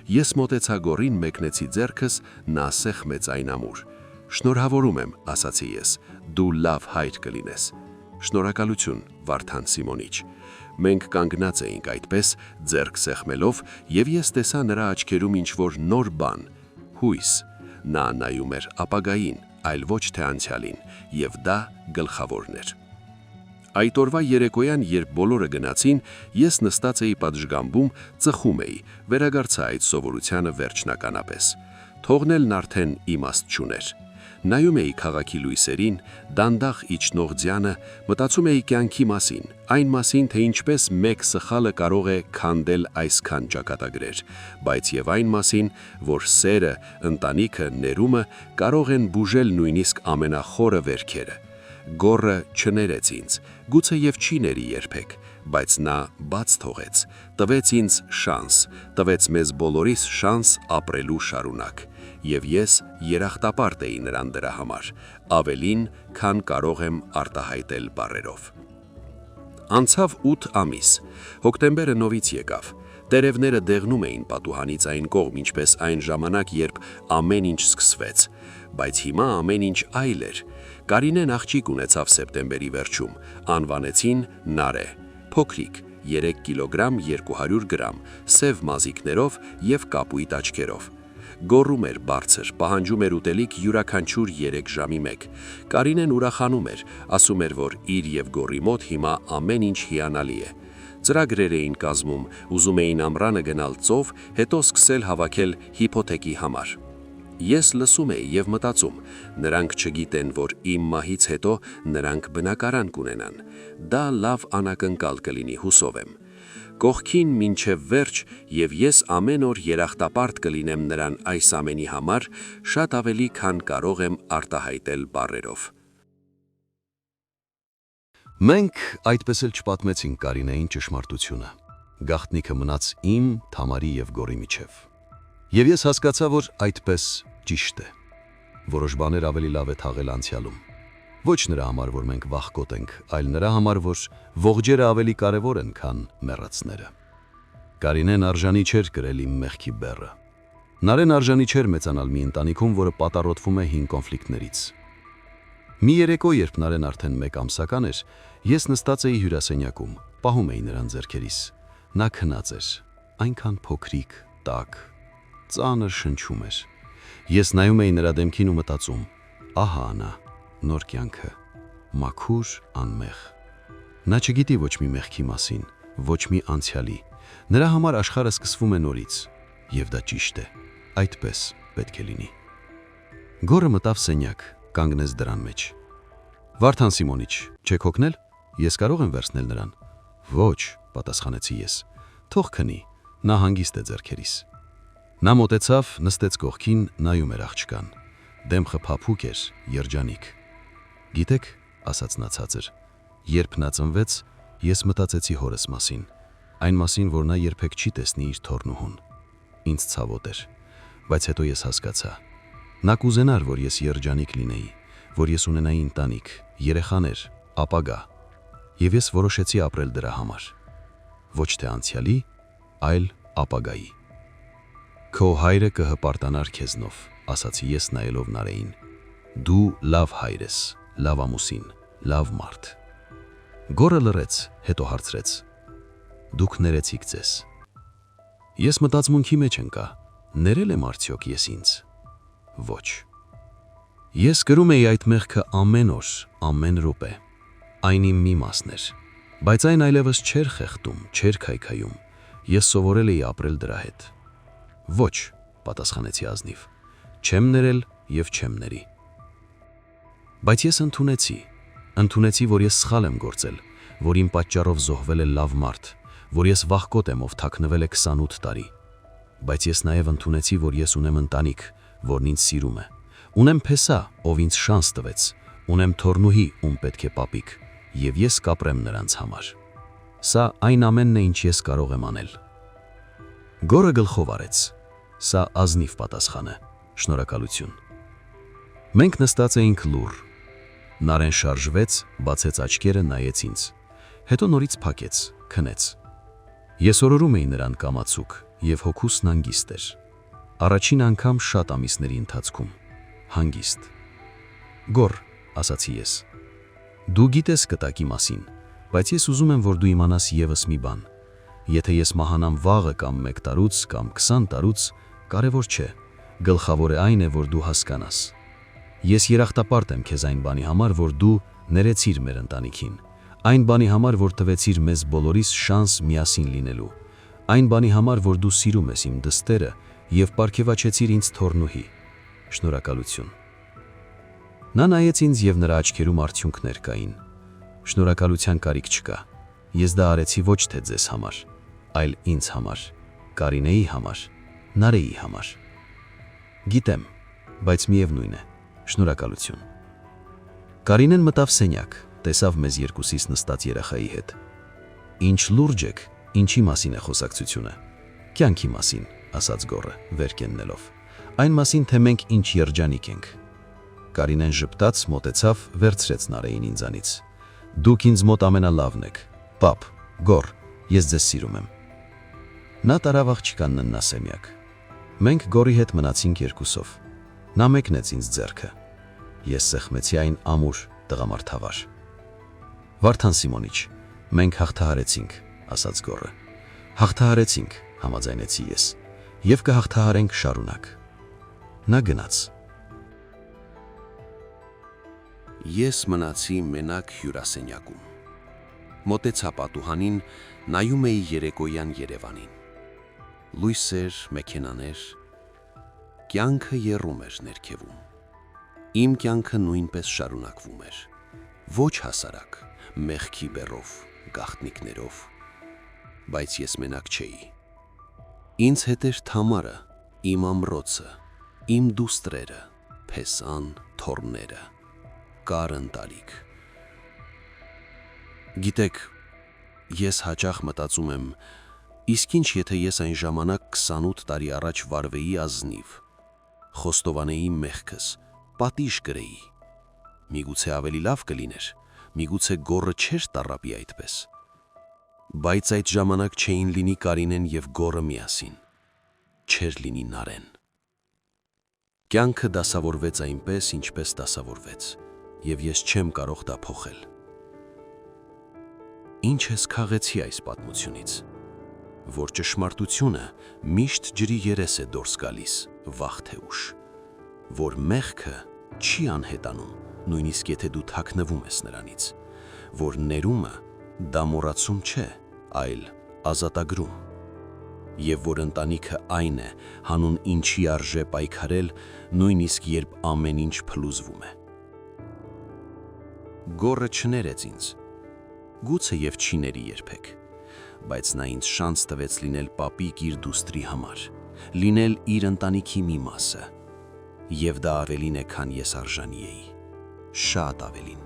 Ես մոտեցա Գոռին, մեկնեցի ձեռքս, նա սեղմեց այն ամուր։ Շնորհավորում եմ, ասացի ես, դու լավ հայր կլինես։ Շնորհակալություն, Վարդան Սիմոնիչ։ Մենք կանգնած էինք այդպես, ձեռք սեղմելով, եւ ես տեսա նրա աչքերում ինչ-որ նոր բան, հույս։ Նա նայում էր ապագային, այլ ոչ թե անցյալին, եւ դա գլխավորն էր։ Այդ օրվա երեկոյան, երբ բոլորը գնացին, ես նստած էի պատշգամբում, ծխում էի, վերագարցա այդ սովորությանը վերջնականապես։ Թողնելն արդեն իմաստ չուներ։ Նայում էի քաղաքի լույսերին, դանդաղ իջնող ձյանը, մտածում էի կյանքի մասին, այն մասին, թե ինչպես մեկ սխալը կարող է քանդել այսքան ճակատագրեր, բայց եւ այն մասին, որ սերը, ընտանիքը, ներումը կարող են բուժել նույնիսկ ամենախորը վերքերը։ Գոռը չներեց ինձ, գուցե եւ չի ների երբեք, բայց նա բաց թողեց, տվեց ինձ շանս, տվեց մեզ բոլորիս շանս ապրելու շարունակ, եւ ես երախտապարտ էի նրան դրա համար, ավելին, քան կարող եմ արտահայտել բառերով։ Անցավ 8 ամիս, հոկտեմբերը նորից եկավ, տերևները դեղնում էին պատուհանից այն կողմ, ինչպես այն ժամանակ, երբ ամեն ինչ սկսվեց, բայց հիմա ամեն ինչ այլ էր։ Կարինեն աղջիկ ունեցավ սեպտեմբերի վերջում, անվանեցին Նարե, փոքրիկ, 3 կիլոգրամ 200 գրամ, սև մազիկներով եւ կապույտ աչքերով։ Գոռում էր բարձր, պահանջում էր ուտելիք յուրաքանչյուր 3 ժամի մեկ։ Կարինեն ուրախանում էր, ասում էր, որ իր եւ Գոռի մոտ հիմա ամեն ինչ հիանալի է։ Ծրագրեր էին կազմում, ուզում էին ամռանը գնալ ծով, հետո սկսել հավաքել հիփոթեքի համար։ Ես լսում էի եւ մտածում, նրանք չգիտեն, որ իմ մահից հետո նրանք բնակարան կունենան։ Դա լավ անակնկալ կլինի, հուսով եմ։ Կողքին մինչև վերջ եւ ես ամեն օր երախտապարտ կլինեմ նրան այս ամենի համար, շատ ավելի, քան կարող եմ արտահայտել բառերով։ Մենք այդպես էլ չպատմեցինք Կարինեին ճշմարտությունը։ Գաղտնիքը մնաց իմ, Թամարի եւ Գոռի միջև։ Եվ ես հասկացա, որ այդպես ճիշտ է։ Որոշ բաներ ավելի լավ է թաղել անցյալում։ Ոչ նրա համար, որ մենք վախկոտ ենք, այլ նրա համար, որ ողջերը ավելի կարևոր են, քան մեռածները։ Կարինեն արժանի չէր կրել իմ մեղքի բեռը։ Նարեն արժանի չէր մեծանալ մի ընտանիքում, որը պատառոտվում է հին կոնֆլիկտներից։ Մի երեկո, երբ Նարեն արդեն 1 ամսական էր, ես նստած էի հյուրասենյակում, պահում էի նրան ձեռքերիս։ Նա քնած էր, այնքան փոքրիկ, տաք, ծանր շնչում էր։ Ես նայում էի նրա դեմքին ու մտածում. ահա նա, նոր կյանքը, մաքուր, անմեղ։ Նա չգիտի ոչ մի մեղքի մասին, ոչ մի անցյալի։ Նրա համար աշխարհը սկսվում է նորից, եւ դա ճիշտ է, այդպես պետք է լինի։ Գոռը մտավ սենյակ, կանգնեց դրան մեջ։ Վարդան Սիմոնիչ, չեք հոգնել, ես կարող եմ վերցնել նրան։ Ոչ, պատասխանեցի ես, թող քնի, նա հանգիստ է ձեռքերիս։ Նա մոտեցավ, նստեց կողքին, նայում էր աղջկան։ Դեմքը փափուկ էր, երջանիկ։ Գիտեք, ասաց նա ցածր, երբ նա ծնվեց, ես մտածեցի հորս մասին, այն մասին, որ նա երբեք չի տեսնի իր թոռնուհուն։ Ինձ ցավոտ էր, բայց հետո ես հասկացա։ Նա կուզենար, որ ես երջանիկ լինեի, որ ես ունենայի ընտանիք, երեխաներ, ապագա, եւ ես որոշեցի ապրել դրա համար։ Ոչ թե անցյալի, այլ ապագայի։ Քո հայրը կհպարտանար քեզնով, ասացի ես նայելով Նարեին։ Դու լավ հայր ես, լավ ամուսին, լավ մարդ։ Գոռը լռեց, հետո հարցրեց. Դուք ներեցիք ձեզ։ Ես մտածմունքի մեջ ընկա, ներել եմ արդյոք ես ինձ։ Ոչ։ Ես կրում էի այդ մեղքը ամեն օր, ամեն րոպե։ Այն իմ մի մասն էր, բայց այն այլևս չէր խեղդում, չէր քայքայում։ Ես սովորել էի ապրել դրա հետ։ Ոչ, պատասխանեցի ազնիվ։ Չեմ ներել եւ չեմ ների։ Բայց ես ընդունեցի, որ ես սխալ եմ գործել, որ իմ պատճառով զոհվել է լավ մարդ, որ ես վախկոտ եմ, ով թաքնվել է 28 տարի։ Բայց ես նաև ընդունեցի, որ ես ունեմ ընտանիք, որն ինձ սիրում է։ Ունեմ փեսա, ով ինձ շանս տվեց, ունեմ թորնուհի, ում պետք է պապիկ, եւ ես կապրեմ նրանց համար։ Սա այն ամենն է, ինչ ես կարող եմ անել։ Գորը գլխով արեց։ Սա ազնիվ պատասխան է։ Շնորհակալություն։ Մենք նստած էինք լուռ։ Նարեն շարժվեց, բացեց աչքերը, նայեց ինձ։ Հետո նորից փակեց, քնեց։ Ես օրորում էի նրան կամացուկ եւ հոգուսն հանգիստ էր։ Առաջին անգամ շատ ամիսների ընթացքում հանգիստ։ Գոր, ասացի ես։ Դու գիտես կտակի մասին, բայց ես ուզում եմ, որ դու իմանաս եւս մի բան։ Եթե ես մահանամ վաղը կամ 1 տարուց կամ 20 տարուց, կարևոր չէ։ Գլխավոր է այն է, որ դու հասկանաս։ Ես երախտապարտ եմ քեզ այն բանի համար, որ դու ներեցիր մեր ընտանիքին, այն բանի համար, որ տվեցիր մեզ բոլորիս շանս միասին լինելու, այն բանի համար, որ դու սիրում ես իմ դստերը եւ պարգևաչեցիր ինձ թորնուհի։ Շնորհակալություն։ Նա նայեց ինձ եւ նրա աչքերում արդյունքներ կային։ Շնորհակալության կարիք չկա։ Ես դա արեցի ոչ թե ձեզ համար, այլ ինձ համար, Կարինեի համար, Նարեի համար։ Գիտեմ, բայց միևնույն է։ Շնորհակալություն։ Կարինեն մտավ սենյակ, տեսավ մեզ երկուսիս նստած երեխայի հետ։ Ինչ լուրջ եք, ինչի մասին է խոսակցությունը։ Կյանքի մասին, ասաց Գորը, վեր կեննելով։ Այն մասին, թե մենք ինչ երջանիկ ենք։ Կարինեն ժպտաց, մոտեցավ, վերցրեց Նարեին ինձանից։ Դուք ինձ մոտ ամենալավն եք։ Պապ, Գոր, ես ձեզ սիրում եմ։ Նա տարավ աղջկան նննասենյակ։ Մենք Գորի հետ մնացինք երկուսով։ Նա մեկնեց ինձ ձեռքը։ Ես սեղմեցի այն ամուր, տղամարդավար։ Վարդան Սիմոնիչ, մենք հաղթահարեցինք, ասաց Գորը։ Հաղթահարեցինք, համաձայնեցի ես, եւ կհաղթահարենք շարունակ։ Նա գնաց։ Ես մնացի մենակ հյուրասենյակում։ Մոտեցա պատուհանին, նայում էի երեկոյան Երևանին։ Լույսեր, մեքենաներ, կյանքը եռում էր ներքևում։ Իմ կյանքը նույնպես շարունակվում էր։ Ոչ հասարակ, մեղքի բեռով, գաղտնիքներով, բայց ես մենակ չէի։ Ինձ հետ էր Թամարը, իմ ամրոցը, իմ դուստրերը, փեսան, թորները, կար ընտանիք։ Գիտեք, ես հաճախ մտածում եմ, իսկ ինչ եթե ես այն ժամանակ 28 տարի առաջ վարվեի ազնիվ, խոստովանեի մեղքս, պատիժ կրեի։ Միգուցե ավելի լավ կլիներ, միգուցե Գորը չէր տառապի այդպես։ Բայց այդ ժամանակ չէին լինի Կարինեն եւ Գորը միասին, չէր լինի Նարեն։ Կյանքը դասավորվեց այնպես, ինչպես դասավորվեց, եւ ես չեմ կարող դա փոխել։ Ինչ ես քաղեցի այս պատմությունից, որ ճշմարտությունը միշտ ջրի երես է դուրս գալիս, վաղ թե ուշ, որ մեղքը չի անհետանում, նույնիսկ եթե դու թաքնվում ես նրանից, որ ներումը դա մոռացում չէ, այլ ազատագրում, եւ որ ընտանիքը այն է, հանուն ինչի արժե պայքարել, նույնիսկ երբ ամեն ինչ փլուզվում է։ Գորը չներեց ինձ, գուցե եւ չի ների երբեք, բայց նա ինձ շանս տվեց լինել պապիկ իր դուստրի համար, լինել իր ընտանիքի մի մասը, եւ դա ավելին է, քան ես արժանի էի, շատ ավելին։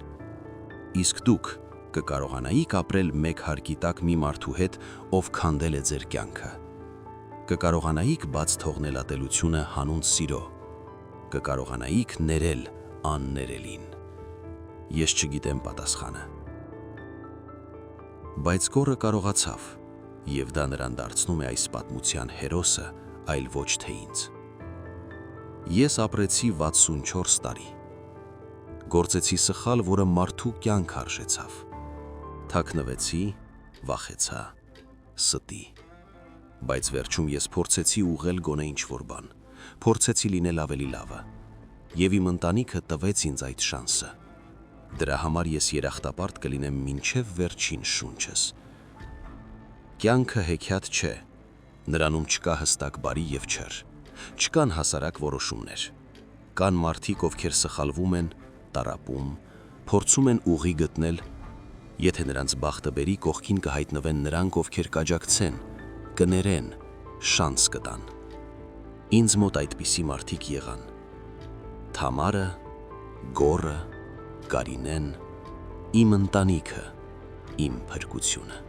Իսկ դուք կկարողանայիք ապրել մեկ հարկի տակ մի մարդու հետ, ով քանդել է ձեր կյանքը։ Կկարողանայիք բաց թողնել ատելությունը հանուն սիրո, կկարողանայիք ներել աններելին։ Ես չգիտեմ պատասխանը։ Բայց Գորը կարողացավ, եւ դա նրան դարձնում է այս պատմության հերոսը, այլ ոչ թե ինձ։ Ես ապրեցի 64 տարի։ Գործեցի սխալ, որը մարդու կյանք արժեցավ։ Թաքնվեցի, վախեցա, ստի։ Բայց վերջում ես փորձեցի ուղղել գոնե ինչ-որ բան, փորձեցի լինել ավելի լավը, եւ իմ ընտանիքը տվեց ինձ այդ շանսը։ Դրա համար ես երախտապարտ կլինեմ մինչև վերջին շունչս։ Կյանքը հեքիաթ չէ, Նրանում չկա հստակ բարի եւ չար։ Չկան հասարակ որոշումներ։ Կան մարդիկ, ովքեր սխալվում են, տարապում, փորձում են ուղի գտնել, եթե նրանց բախտը բերի, կողքին կհայտնվեն նրանք, ովքեր կաջակցեն, կներեն, շանս կտան։ Ինձ մոտ այդպիսի մարդիկ եղան։ Թամարը, Գոռը, Կարինեն, իմ ընտանիքը, իմ փրկությունը։